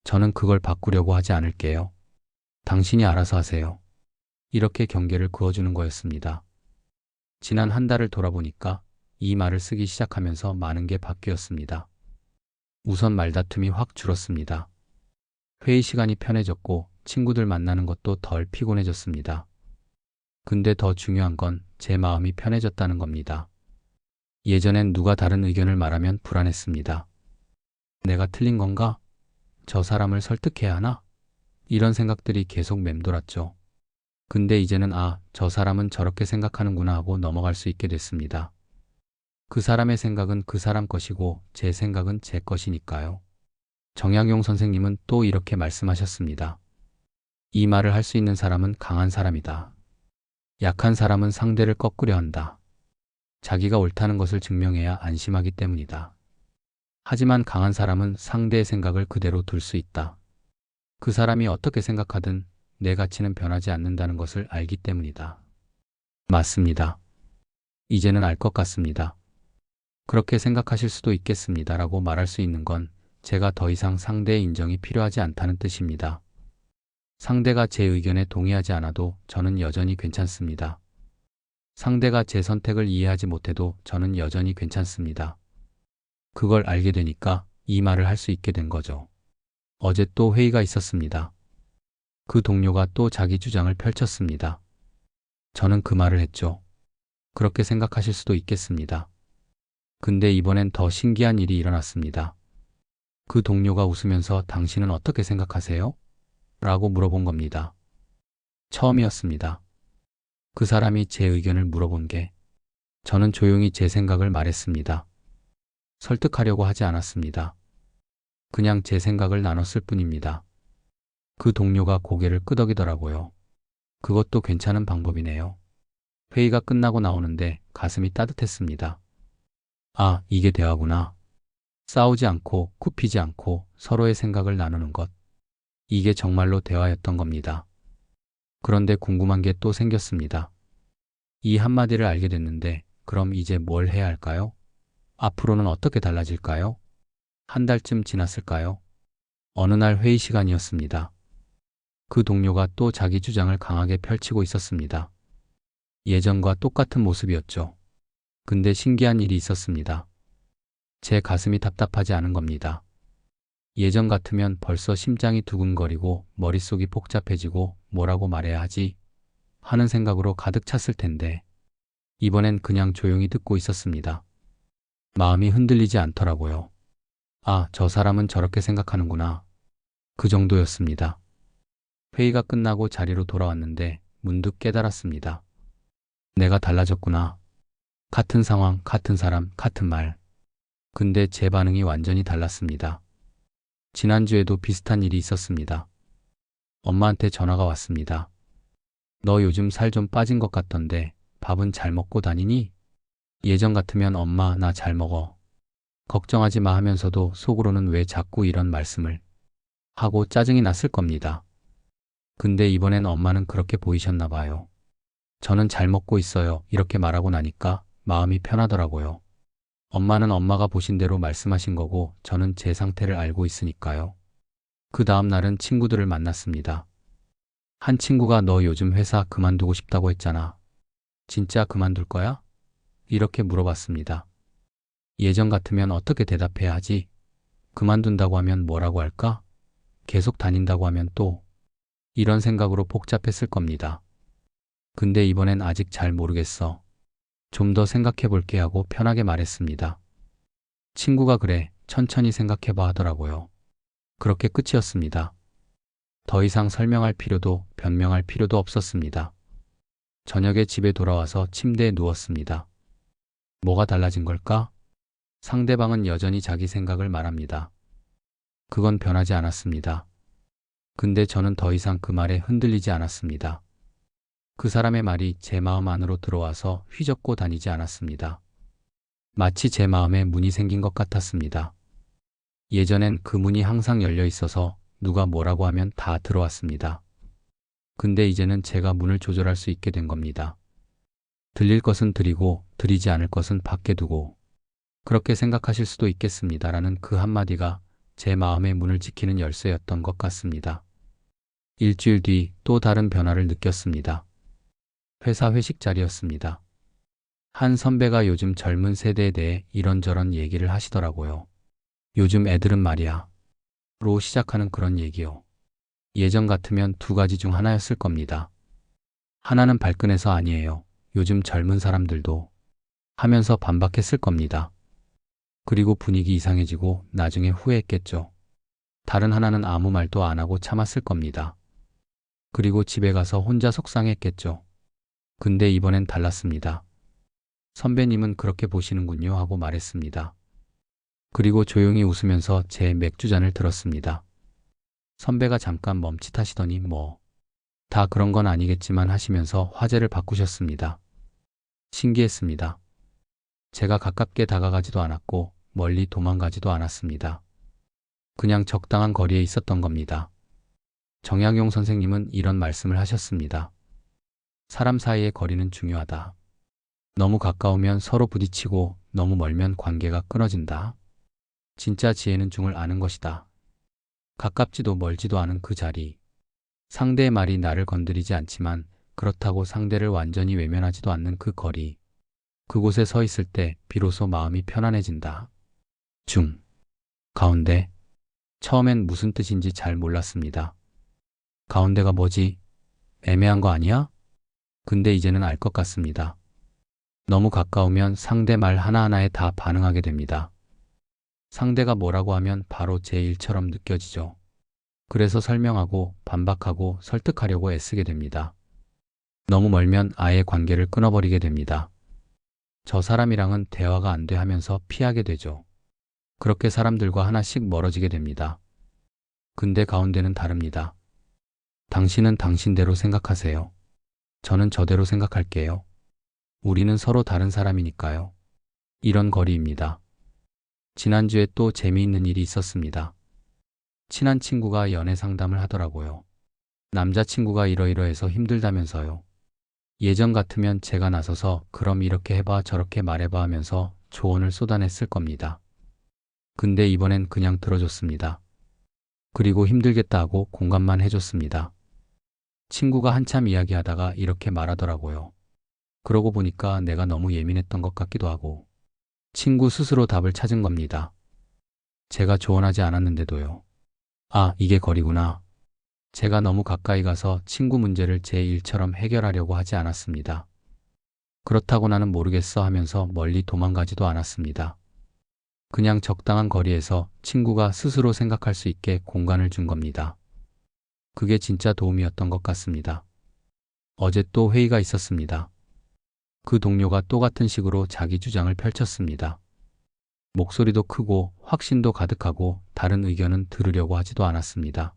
Speaker 1: 저는 그걸 바꾸려고 하지 않을게요. 당신이 알아서 하세요. 이렇게 경계를 그어주는 거였습니다. 지난 한 달을 돌아보니까 이 말을 쓰기 시작하면서 많은 게 바뀌었습니다. 우선 말다툼이 확 줄었습니다. 회의 시간이 편해졌고 친구들 만나는 것도 덜 피곤해졌습니다. 근데 더 중요한 건 제 마음이 편해졌다는 겁니다. 예전엔 누가 다른 의견을 말하면 불안했습니다. 내가 틀린 건가? 저 사람을 설득해야 하나? 이런 생각들이 계속 맴돌았죠. 근데 이제는 저 사람은 저렇게 생각하는구나 하고 넘어갈 수 있게 됐습니다. 그 사람의 생각은 그 사람 것이고 제 생각은 제 것이니까요. 정약용 선생님은 또 이렇게 말씀하셨습니다. 이 말을 할 수 있는 사람은 강한 사람이다. 약한 사람은 상대를 꺾으려 한다. 자기가 옳다는 것을 증명해야 안심하기 때문이다. 하지만 강한 사람은 상대의 생각을 그대로 둘 수 있다. 그 사람이 어떻게 생각하든 내 가치는 변하지 않는다는 것을 알기 때문이다. 맞습니다. 이제는 알 것 같습니다. 그렇게 생각하실 수도 있겠습니다라고 말할 수 있는 건 제가 더 이상 상대의 인정이 필요하지 않다는 뜻입니다. 상대가 제 의견에 동의하지 않아도 저는 여전히 괜찮습니다. 상대가 제 선택을 이해하지 못해도 저는 여전히 괜찮습니다. 그걸 알게 되니까 이 말을 할 수 있게 된 거죠. 어제 또 회의가 있었습니다. 그 동료가 또 자기 주장을 펼쳤습니다. 저는 그 말을 했죠. 그렇게 생각하실 수도 있겠습니다. 근데 이번엔 더 신기한 일이 일어났습니다. 그 동료가 웃으면서 당신은 어떻게 생각하세요? 라고 물어본 겁니다. 처음이었습니다. 그 사람이 제 의견을 물어본 게 저는 조용히 제 생각을 말했습니다. 설득하려고 하지 않았습니다. 그냥 제 생각을 나눴을 뿐입니다. 그 동료가 고개를 끄덕이더라고요. 그것도 괜찮은 방법이네요. 회의가 끝나고 나오는데 가슴이 따뜻했습니다. 아, 이게 대화구나. 싸우지 않고 굽히지 않고 서로의 생각을 나누는 것. 이게 정말로 대화였던 겁니다. 그런데 궁금한 게 또 생겼습니다. 이 한마디를 알게 됐는데 그럼 이제 뭘 해야 할까요? 앞으로는 어떻게 달라질까요? 한 달쯤 지났을까요? 어느 날 회의 시간이었습니다. 그 동료가 또 자기 주장을 강하게 펼치고 있었습니다. 예전과 똑같은 모습이었죠. 근데 신기한 일이 있었습니다. 제 가슴이 답답하지 않은 겁니다. 예전 같으면 벌써 심장이 두근거리고 머릿속이 복잡해지고 뭐라고 말해야 하지 하는 생각으로 가득 찼을 텐데 이번엔 그냥 조용히 듣고 있었습니다. 마음이 흔들리지 않더라고요. 아, 저 사람은 저렇게 생각하는구나. 그 정도였습니다. 회의가 끝나고 자리로 돌아왔는데 문득 깨달았습니다. 내가 달라졌구나. 같은 상황, 같은 사람, 같은 말. 근데 제 반응이 완전히 달랐습니다. 지난주에도 비슷한 일이 있었습니다. 엄마한테 전화가 왔습니다. 너 요즘 살 좀 빠진 것 같던데 밥은 잘 먹고 다니니? 예전 같으면 엄마 나 잘 먹어. 걱정하지 마 하면서도 속으로는 왜 자꾸 이런 말씀을 하고 짜증이 났을 겁니다. 근데 이번엔 엄마는 그렇게 보이셨나 봐요. 저는 잘 먹고 있어요. 이렇게 말하고 나니까 마음이 편하더라고요. 엄마는 엄마가 보신 대로 말씀하신 거고 저는 제 상태를 알고 있으니까요. 그 다음 날은 친구들을 만났습니다. 한 친구가 너 요즘 회사 그만두고 싶다고 했잖아. 진짜 그만둘 거야? 이렇게 물어봤습니다. 예전 같으면 어떻게 대답해야 하지? 그만둔다고 하면 뭐라고 할까? 계속 다닌다고 하면 또 이런 생각으로 복잡했을 겁니다. 근데 이번엔 아직 잘 모르겠어. 좀 더 생각해 볼게 하고 편하게 말했습니다. 친구가 그래, 천천히 생각해 봐 하더라고요. 그렇게 끝이었습니다. 더 이상 설명할 필요도 변명할 필요도 없었습니다. 저녁에 집에 돌아와서 침대에 누웠습니다. 뭐가 달라진 걸까? 상대방은 여전히 자기 생각을 말합니다. 그건 변하지 않았습니다. 근데 저는 더 이상 그 말에 흔들리지 않았습니다. 그 사람의 말이 제 마음 안으로 들어와서 휘젓고 다니지 않았습니다. 마치 제 마음에 문이 생긴 것 같았습니다. 예전엔 그 문이 항상 열려 있어서 누가 뭐라고 하면 다 들어왔습니다. 근데 이제는 제가 문을 조절할 수 있게 된 겁니다. 들릴 것은 들이고 들리지 않을 것은 밖에 두고 그렇게 생각하실 수도 있겠습니다라는 그 한마디가 제 마음의 문을 지키는 열쇠였던 것 같습니다. 일주일 뒤 또 다른 변화를 느꼈습니다. 회사 회식 자리였습니다. 한 선배가 요즘 젊은 세대에 대해 이런저런 얘기를 하시더라고요. 요즘 애들은 말이야. 로 시작하는 그런 얘기요. 예전 같으면 두 가지 중 하나였을 겁니다. 하나는 발끈해서 아니에요. 요즘 젊은 사람들도 하면서 반박했을 겁니다. 그리고 분위기 이상해지고 나중에 후회했겠죠. 다른 하나는 아무 말도 안 하고 참았을 겁니다. 그리고 집에 가서 혼자 속상했겠죠. 근데 이번엔 달랐습니다. 선배님은 그렇게 보시는군요 하고 말했습니다. 그리고 조용히 웃으면서 제 맥주잔을 들었습니다. 선배가 잠깐 멈칫하시더니 다 그런 건 아니겠지만 하시면서 화제를 바꾸셨습니다. 신기했습니다. 제가 가깝게 다가가지도 않았고 멀리 도망가지도 않았습니다. 그냥 적당한 거리에 있었던 겁니다. 정약용 선생님은 이런 말씀을 하셨습니다. 사람 사이의 거리는 중요하다. 너무 가까우면 서로 부딪히고 너무 멀면 관계가 끊어진다. 진짜 지혜는 중을 아는 것이다. 가깝지도 멀지도 않은 그 자리. 상대의 말이 나를 건드리지 않지만 그렇다고 상대를 완전히 외면하지도 않는 그 거리. 그곳에 서 있을 때 비로소 마음이 편안해진다. 중. 가운데. 처음엔 무슨 뜻인지 잘 몰랐습니다. 가운데가 뭐지? 애매한 거 아니야? 근데 이제는 알 것 같습니다. 너무 가까우면 상대 말 하나하나에 다 반응하게 됩니다. 상대가 뭐라고 하면 바로 제 일처럼 느껴지죠. 그래서 설명하고 반박하고 설득하려고 애쓰게 됩니다. 너무 멀면 아예 관계를 끊어버리게 됩니다. 저 사람이랑은 대화가 안 돼 하면서 피하게 되죠. 그렇게 사람들과 하나씩 멀어지게 됩니다. 근데 가운데는 다릅니다. 당신은 당신대로 생각하세요. 저는 저대로 생각할게요. 우리는 서로 다른 사람이니까요. 이런 거리입니다. 지난주에 또 재미있는 일이 있었습니다. 친한 친구가 연애 상담을 하더라고요. 남자친구가 이러이러해서 힘들다면서요. 예전 같으면 제가 나서서 그럼 이렇게 해봐 저렇게 말해봐 하면서 조언을 쏟아냈을 겁니다. 근데 이번엔 그냥 들어줬습니다. 그리고 힘들겠다 하고 공감만 해줬습니다. 친구가 한참 이야기하다가 이렇게 말하더라고요. 그러고 보니까 내가 너무 예민했던 것 같기도 하고. 친구 스스로 답을 찾은 겁니다. 제가 조언하지 않았는데도요. 아, 이게 거리구나. 제가 너무 가까이 가서 친구 문제를 제 일처럼 해결하려고 하지 않았습니다. 그렇다고 나는 모르겠어 하면서 멀리 도망가지도 않았습니다. 그냥 적당한 거리에서 친구가 스스로 생각할 수 있게 공간을 준 겁니다. 그게 진짜 도움이었던 것 같습니다. 어제 또 회의가 있었습니다. 그 동료가 또 같은 식으로 자기 주장을 펼쳤습니다. 목소리도 크고 확신도 가득하고 다른 의견은 들으려고 하지도 않았습니다.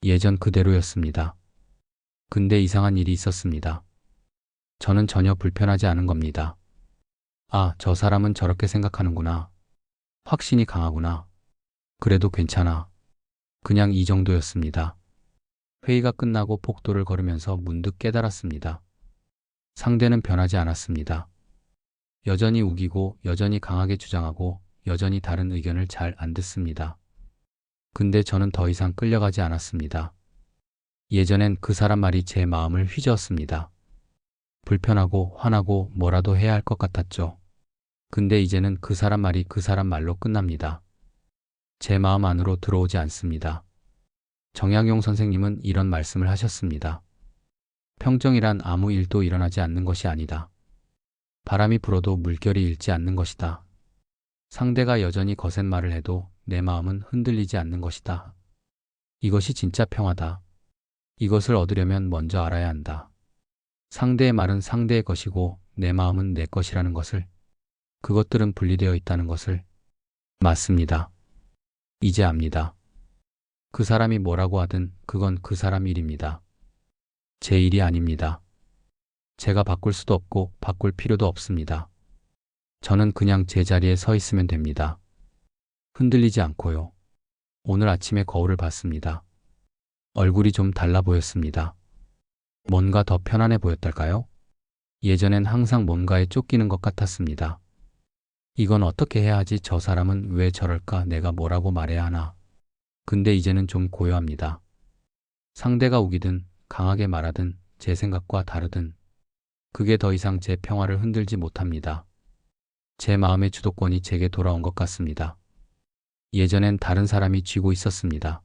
Speaker 1: 예전 그대로였습니다. 근데 이상한 일이 있었습니다. 저는 전혀 불편하지 않은 겁니다. 아, 저 사람은 저렇게 생각하는구나. 확신이 강하구나. 그래도 괜찮아. 그냥 이 정도였습니다. 회의가 끝나고 복도를 걸으면서 문득 깨달았습니다. 상대는 변하지 않았습니다. 여전히 우기고 여전히 강하게 주장하고 여전히 다른 의견을 잘 안 듣습니다. 근데 저는 더 이상 끌려가지 않았습니다. 예전엔 그 사람 말이 제 마음을 휘저었습니다. 불편하고 화나고 뭐라도 해야 할 것 같았죠. 근데 이제는 그 사람 말이 그 사람 말로 끝납니다. 제 마음 안으로 들어오지 않습니다. 정약용 선생님은 이런 말씀을 하셨습니다. 평정이란 아무 일도 일어나지 않는 것이 아니다. 바람이 불어도 물결이 일지 않는 것이다. 상대가 여전히 거센 말을 해도 내 마음은 흔들리지 않는 것이다. 이것이 진짜 평화다. 이것을 얻으려면 먼저 알아야 한다. 상대의 말은 상대의 것이고 내 마음은 내 것이라는 것을, 그것들은 분리되어 있다는 것을. 맞습니다. 이제 압니다. 그 사람이 뭐라고 하든 그건 그 사람 일입니다. 제 일이 아닙니다. 제가 바꿀 수도 없고 바꿀 필요도 없습니다. 저는 그냥 제 자리에 서 있으면 됩니다. 흔들리지 않고요. 오늘 아침에 거울을 봤습니다. 얼굴이 좀 달라 보였습니다. 뭔가 더 편안해 보였달까요? 예전엔 항상 뭔가에 쫓기는 것 같았습니다. 이건 어떻게 해야 하지? 저 사람은 왜 저럴까? 내가 뭐라고 말해야 하나? 근데 이제는 좀 고요합니다. 상대가 우기든 강하게 말하든 제 생각과 다르든 그게 더 이상 제 평화를 흔들지 못합니다. 제 마음의 주도권이 제게 돌아온 것 같습니다. 예전엔 다른 사람이 쥐고 있었습니다.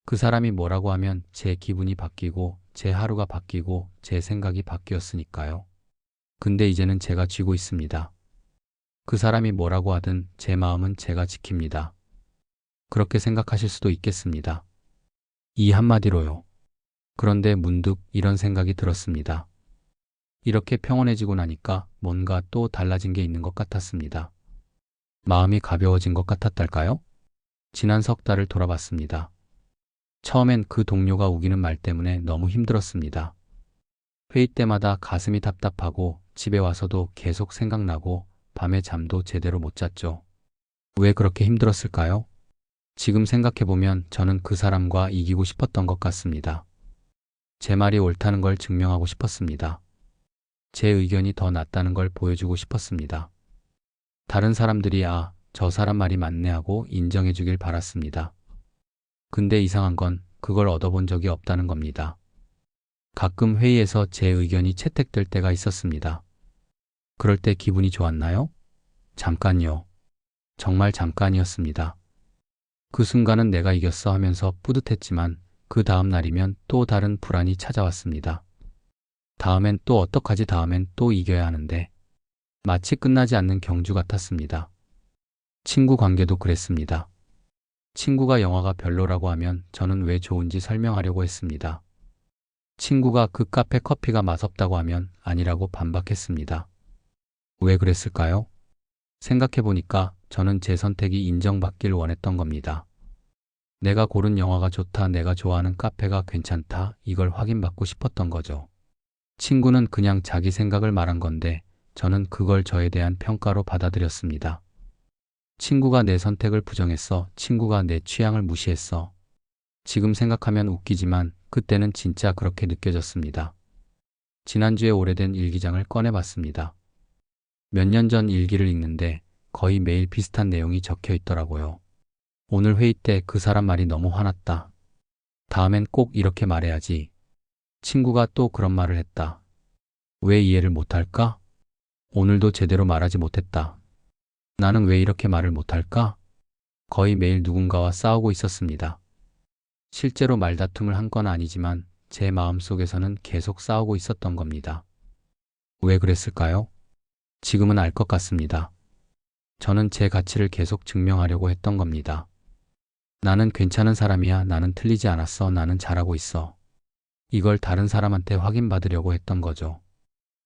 Speaker 1: 그 사람이 뭐라고 하면 제 기분이 바뀌고 제 하루가 바뀌고 제 생각이 바뀌었으니까요. 근데 이제는 제가 쥐고 있습니다. 그 사람이 뭐라고 하든 제 마음은 제가 지킵니다. 그렇게 생각하실 수도 있겠습니다. 이 한마디로요. 그런데 문득 이런 생각이 들었습니다. 이렇게 평온해지고 나니까 뭔가 또 달라진 게 있는 것 같았습니다. 마음이 가벼워진 것 같았달까요? 지난 석 달을 돌아봤습니다. 처음엔 그 동료가 우기는 말 때문에 너무 힘들었습니다. 회의 때마다 가슴이 답답하고 집에 와서도 계속 생각나고 밤에 잠도 제대로 못 잤죠. 왜 그렇게 힘들었을까요? 지금 생각해보면 저는 그 사람과 이기고 싶었던 것 같습니다. 제 말이 옳다는 걸 증명하고 싶었습니다. 제 의견이 더 낫다는 걸 보여주고 싶었습니다. 다른 사람들이 아, 저 사람 말이 맞네 하고 인정해 주길 바랐습니다. 근데 이상한 건 그걸 얻어본 적이 없다는 겁니다. 가끔 회의에서 제 의견이 채택될 때가 있었습니다. 그럴 때 기분이 좋았나요? 잠깐요. 정말 잠깐이었습니다. 그 순간은 내가 이겼어 하면서 뿌듯했지만 그 다음 날이면 또 다른 불안이 찾아왔습니다. 다음엔 또 어떡하지? 다음엔 또 이겨야 하는데. 마치 끝나지 않는 경주 같았습니다. 친구 관계도 그랬습니다. 친구가 영화가 별로라고 하면 저는 왜 좋은지 설명하려고 했습니다. 친구가 그 카페 커피가 맛없다고 하면 아니라고 반박했습니다. 왜 그랬을까요? 생각해보니까 저는 제 선택이 인정받길 원했던 겁니다. 내가 고른 영화가 좋다, 내가 좋아하는 카페가 괜찮다, 이걸 확인받고 싶었던 거죠. 친구는 그냥 자기 생각을 말한 건데 저는 그걸 저에 대한 평가로 받아들였습니다. 친구가 내 선택을 부정했어. 친구가 내 취향을 무시했어. 지금 생각하면 웃기지만 그때는 진짜 그렇게 느껴졌습니다. 지난주에 오래된 일기장을 꺼내봤습니다. 몇 년 전 일기를 읽는데 거의 매일 비슷한 내용이 적혀 있더라고요. 오늘 회의 때 그 사람 말이 너무 화났다. 다음엔 꼭 이렇게 말해야지. 친구가 또 그런 말을 했다. 왜 이해를 못할까? 오늘도 제대로 말하지 못했다. 나는 왜 이렇게 말을 못할까? 거의 매일 누군가와 싸우고 있었습니다. 실제로 말다툼을 한 건 아니지만 제 마음속에서는 계속 싸우고 있었던 겁니다. 왜 그랬을까요? 지금은 알 것 같습니다. 저는 제 가치를 계속 증명하려고 했던 겁니다. 나는 괜찮은 사람이야. 나는 틀리지 않았어. 나는 잘하고 있어. 이걸 다른 사람한테 확인받으려고 했던 거죠.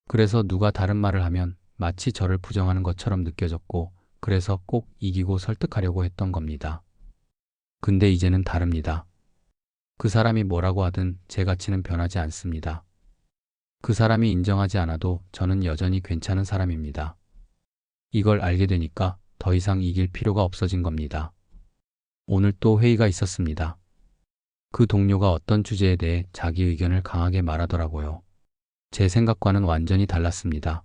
Speaker 1: 그래서 누가 다른 말을 하면 마치 저를 부정하는 것처럼 느껴졌고, 그래서 꼭 이기고 설득하려고 했던 겁니다. 근데 이제는 다릅니다. 그 사람이 뭐라고 하든 제 가치는 변하지 않습니다. 그 사람이 인정하지 않아도 저는 여전히 괜찮은 사람입니다. 이걸 알게 되니까 더 이상 이길 필요가 없어진 겁니다. 오늘 또 회의가 있었습니다. 그 동료가 어떤 주제에 대해 자기 의견을 강하게 말하더라고요. 제 생각과는 완전히 달랐습니다.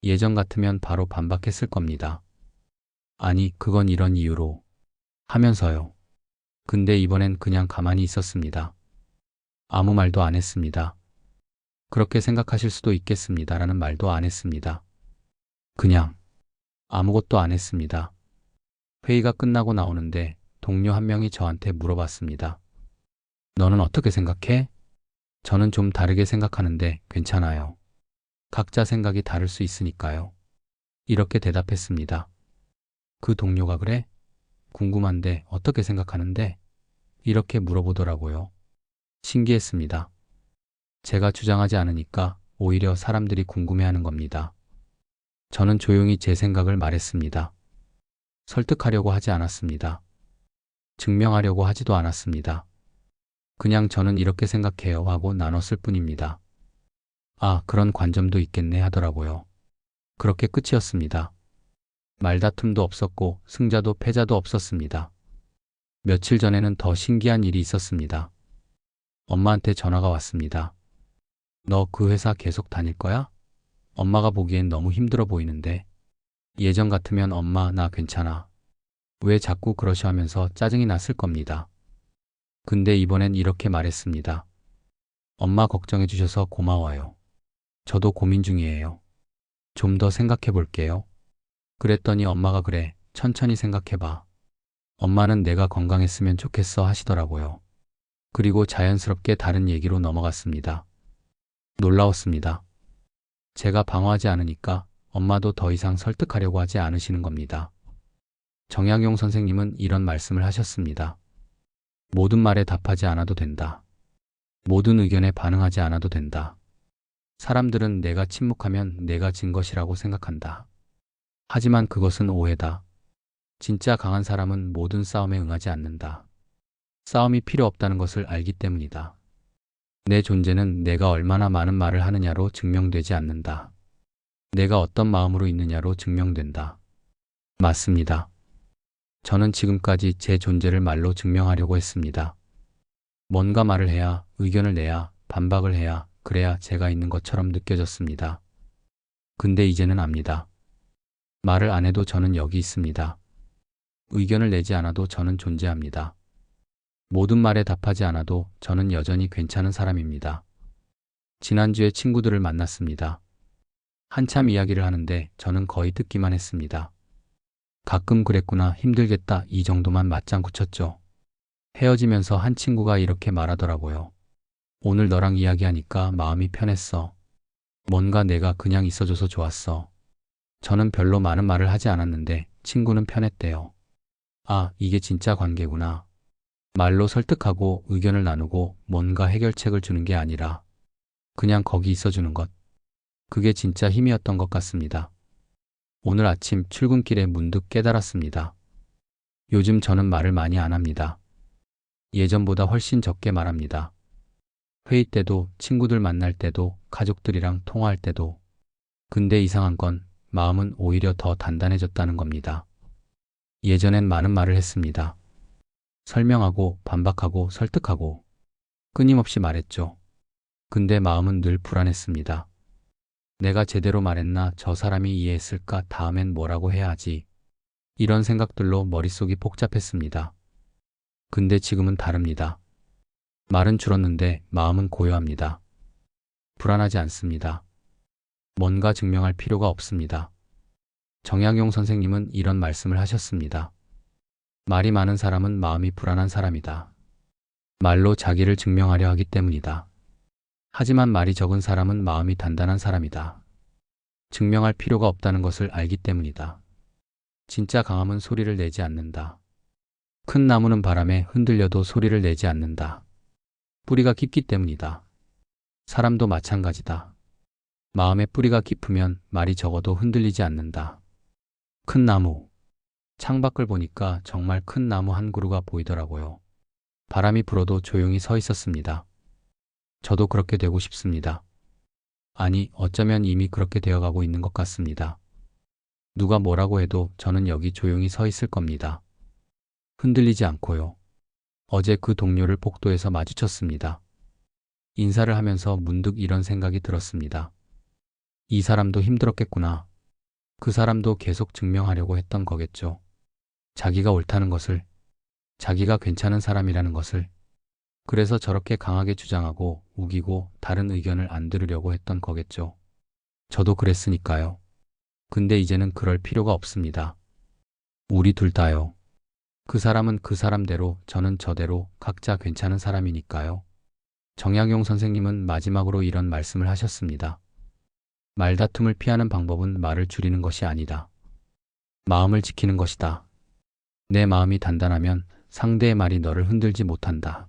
Speaker 1: 예전 같으면 바로 반박했을 겁니다. 아니, 그건 이런 이유로 하면서요. 근데 이번엔 그냥 가만히 있었습니다. 아무 말도 안 했습니다. 그렇게 생각하실 수도 있겠습니다라는 말도 안 했습니다. 그냥 아무것도 안 했습니다. 회의가 끝나고 나오는데 동료 한 명이 저한테 물어봤습니다. 너는 어떻게 생각해? 저는 좀 다르게 생각하는데 괜찮아요. 각자 생각이 다를 수 있으니까요. 이렇게 대답했습니다. 그 동료가 그래? 궁금한데 어떻게 생각하는데? 이렇게 물어보더라고요. 신기했습니다. 제가 주장하지 않으니까 오히려 사람들이 궁금해하는 겁니다. 저는 조용히 제 생각을 말했습니다. 설득하려고 하지 않았습니다. 증명하려고 하지도 않았습니다. 그냥 저는 이렇게 생각해요 하고 나눴을 뿐입니다. 아, 그런 관점도 있겠네 하더라고요. 그렇게 끝이었습니다. 말다툼도 없었고 승자도 패자도 없었습니다. 며칠 전에는 더 신기한 일이 있었습니다. 엄마한테 전화가 왔습니다. 너 그 회사 계속 다닐 거야? 엄마가 보기엔 너무 힘들어 보이는데. 예전 같으면 엄마, 나 괜찮아. 왜 자꾸 그러셔 하면서 짜증이 났을 겁니다. 근데 이번엔 이렇게 말했습니다. 엄마 걱정해 주셔서 고마워요. 저도 고민 중이에요. 좀 더 생각해 볼게요. 그랬더니 엄마가 그래, 천천히 생각해 봐. 엄마는 내가 건강했으면 좋겠어 하시더라고요. 그리고 자연스럽게 다른 얘기로 넘어갔습니다. 놀라웠습니다. 제가 방어하지 않으니까 엄마도 더 이상 설득하려고 하지 않으시는 겁니다. 정약용 선생님은 이런 말씀을 하셨습니다. 모든 말에 답하지 않아도 된다. 모든 의견에 반응하지 않아도 된다. 사람들은 내가 침묵하면 내가 진 것이라고 생각한다. 하지만 그것은 오해다. 진짜 강한 사람은 모든 싸움에 응하지 않는다. 싸움이 필요 없다는 것을 알기 때문이다. 내 존재는 내가 얼마나 많은 말을 하느냐로 증명되지 않는다. 내가 어떤 마음으로 있느냐로 증명된다. 맞습니다. 저는 지금까지 제 존재를 말로 증명하려고 했습니다. 뭔가 말을 해야, 의견을 내야, 반박을 해야, 그래야 제가 있는 것처럼 느껴졌습니다. 근데 이제는 압니다. 말을 안 해도 저는 여기 있습니다. 의견을 내지 않아도 저는 존재합니다. 모든 말에 답하지 않아도 저는 여전히 괜찮은 사람입니다. 지난주에 친구들을 만났습니다. 한참 이야기를 하는데 저는 거의 듣기만 했습니다. 가끔 그랬구나, 힘들겠다, 이 정도만 맞장구 쳤죠. 헤어지면서 한 친구가 이렇게 말하더라고요. 오늘 너랑 이야기하니까 마음이 편했어. 뭔가 내가 그냥 있어줘서 좋았어. 저는 별로 많은 말을 하지 않았는데 친구는 편했대요. 아, 이게 진짜 관계구나. 말로 설득하고 의견을 나누고 뭔가 해결책을 주는 게 아니라 그냥 거기 있어주는 것. 그게 진짜 힘이었던 것 같습니다. 오늘 아침 출근길에 문득 깨달았습니다. 요즘 저는 말을 많이 안 합니다. 예전보다 훨씬 적게 말합니다. 회의 때도, 친구들 만날 때도, 가족들이랑 통화할 때도. 근데 이상한 건 마음은 오히려 더 단단해졌다는 겁니다. 예전엔 많은 말을 했습니다. 설명하고, 반박하고, 설득하고, 끊임없이 말했죠. 근데 마음은 늘 불안했습니다. 내가 제대로 말했나, 저 사람이 이해했을까, 다음엔 뭐라고 해야 하지. 이런 생각들로 머릿속이 복잡했습니다. 근데 지금은 다릅니다. 말은 줄었는데 마음은 고요합니다. 불안하지 않습니다. 뭔가 증명할 필요가 없습니다. 정약용 선생님은 이런 말씀을 하셨습니다. 말이 많은 사람은 마음이 불안한 사람이다. 말로 자기를 증명하려 하기 때문이다. 하지만 말이 적은 사람은 마음이 단단한 사람이다. 증명할 필요가 없다는 것을 알기 때문이다. 진짜 강함은 소리를 내지 않는다. 큰 나무는 바람에 흔들려도 소리를 내지 않는다. 뿌리가 깊기 때문이다. 사람도 마찬가지다. 마음의 뿌리가 깊으면 말이 적어도 흔들리지 않는다. 큰 나무. 창밖을 보니까 정말 큰 나무 한 그루가 보이더라고요. 바람이 불어도 조용히 서 있었습니다. 저도 그렇게 되고 싶습니다. 아니, 어쩌면 이미 그렇게 되어가고 있는 것 같습니다. 누가 뭐라고 해도 저는 여기 조용히 서 있을 겁니다. 흔들리지 않고요. 어제 그 동료를 복도에서 마주쳤습니다. 인사를 하면서 문득 이런 생각이 들었습니다. 이 사람도 힘들었겠구나. 그 사람도 계속 증명하려고 했던 거겠죠. 자기가 옳다는 것을, 자기가 괜찮은 사람이라는 것을. 그래서 저렇게 강하게 주장하고 우기고 다른 의견을 안 들으려고 했던 거겠죠. 저도 그랬으니까요. 근데 이제는 그럴 필요가 없습니다. 우리 둘 다요. 그 사람은 그 사람대로, 저는 저대로 각자 괜찮은 사람이니까요. 정약용 선생님은 마지막으로 이런 말씀을 하셨습니다. 말다툼을 피하는 방법은 말을 줄이는 것이 아니다. 마음을 지키는 것이다. 내 마음이 단단하면 상대의 말이 너를 흔들지 못한다.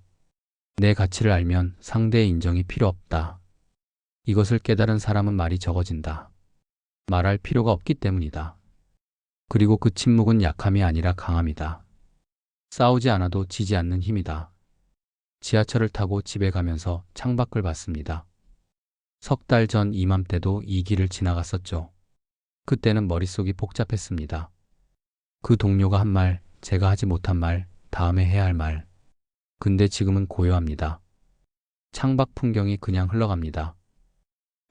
Speaker 1: 내 가치를 알면 상대의 인정이 필요 없다. 이것을 깨달은 사람은 말이 적어진다. 말할 필요가 없기 때문이다. 그리고 그 침묵은 약함이 아니라 강함이다. 싸우지 않아도 지지 않는 힘이다. 지하철을 타고 집에 가면서 창밖을 봤습니다. 석 달 전 이맘때도 이 길을 지나갔었죠. 그때는 머릿속이 복잡했습니다. 그 동료가 한 말, 제가 하지 못한 말, 다음에 해야 할 말. 근데 지금은 고요합니다. 창밖 풍경이 그냥 흘러갑니다.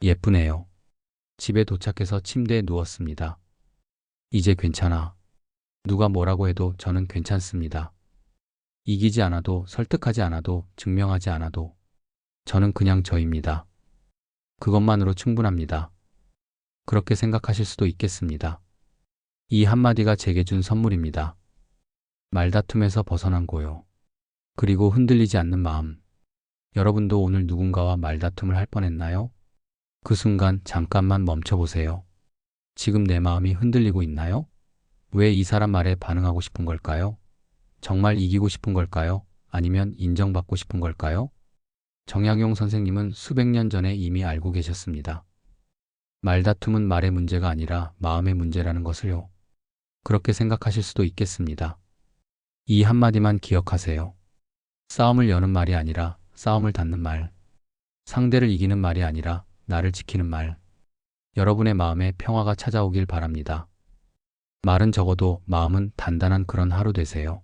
Speaker 1: 예쁘네요. 집에 도착해서 침대에 누웠습니다. 이제 괜찮아. 누가 뭐라고 해도 저는 괜찮습니다. 이기지 않아도, 설득하지 않아도, 증명하지 않아도 저는 그냥 저입니다. 그것만으로 충분합니다. 그렇게 생각하실 수도 있겠습니다. 이 한마디가 제게 준 선물입니다. 말다툼에서 벗어난 고요. 그리고 흔들리지 않는 마음. 여러분도 오늘 누군가와 말다툼을 할 뻔했나요? 그 순간 잠깐만 멈춰보세요. 지금 내 마음이 흔들리고 있나요? 왜 이 사람 말에 반응하고 싶은 걸까요? 정말 이기고 싶은 걸까요? 아니면 인정받고 싶은 걸까요? 정약용 선생님은 수백 년 전에 이미 알고 계셨습니다. 말다툼은 말의 문제가 아니라 마음의 문제라는 것을요. 그렇게 생각하실 수도 있겠습니다. 이 한마디만 기억하세요. 싸움을 여는 말이 아니라 싸움을 닫는 말. 상대를 이기는 말이 아니라 나를 지키는 말. 여러분의 마음에 평화가 찾아오길 바랍니다. 말은 적어도 마음은 단단한 그런 하루 되세요.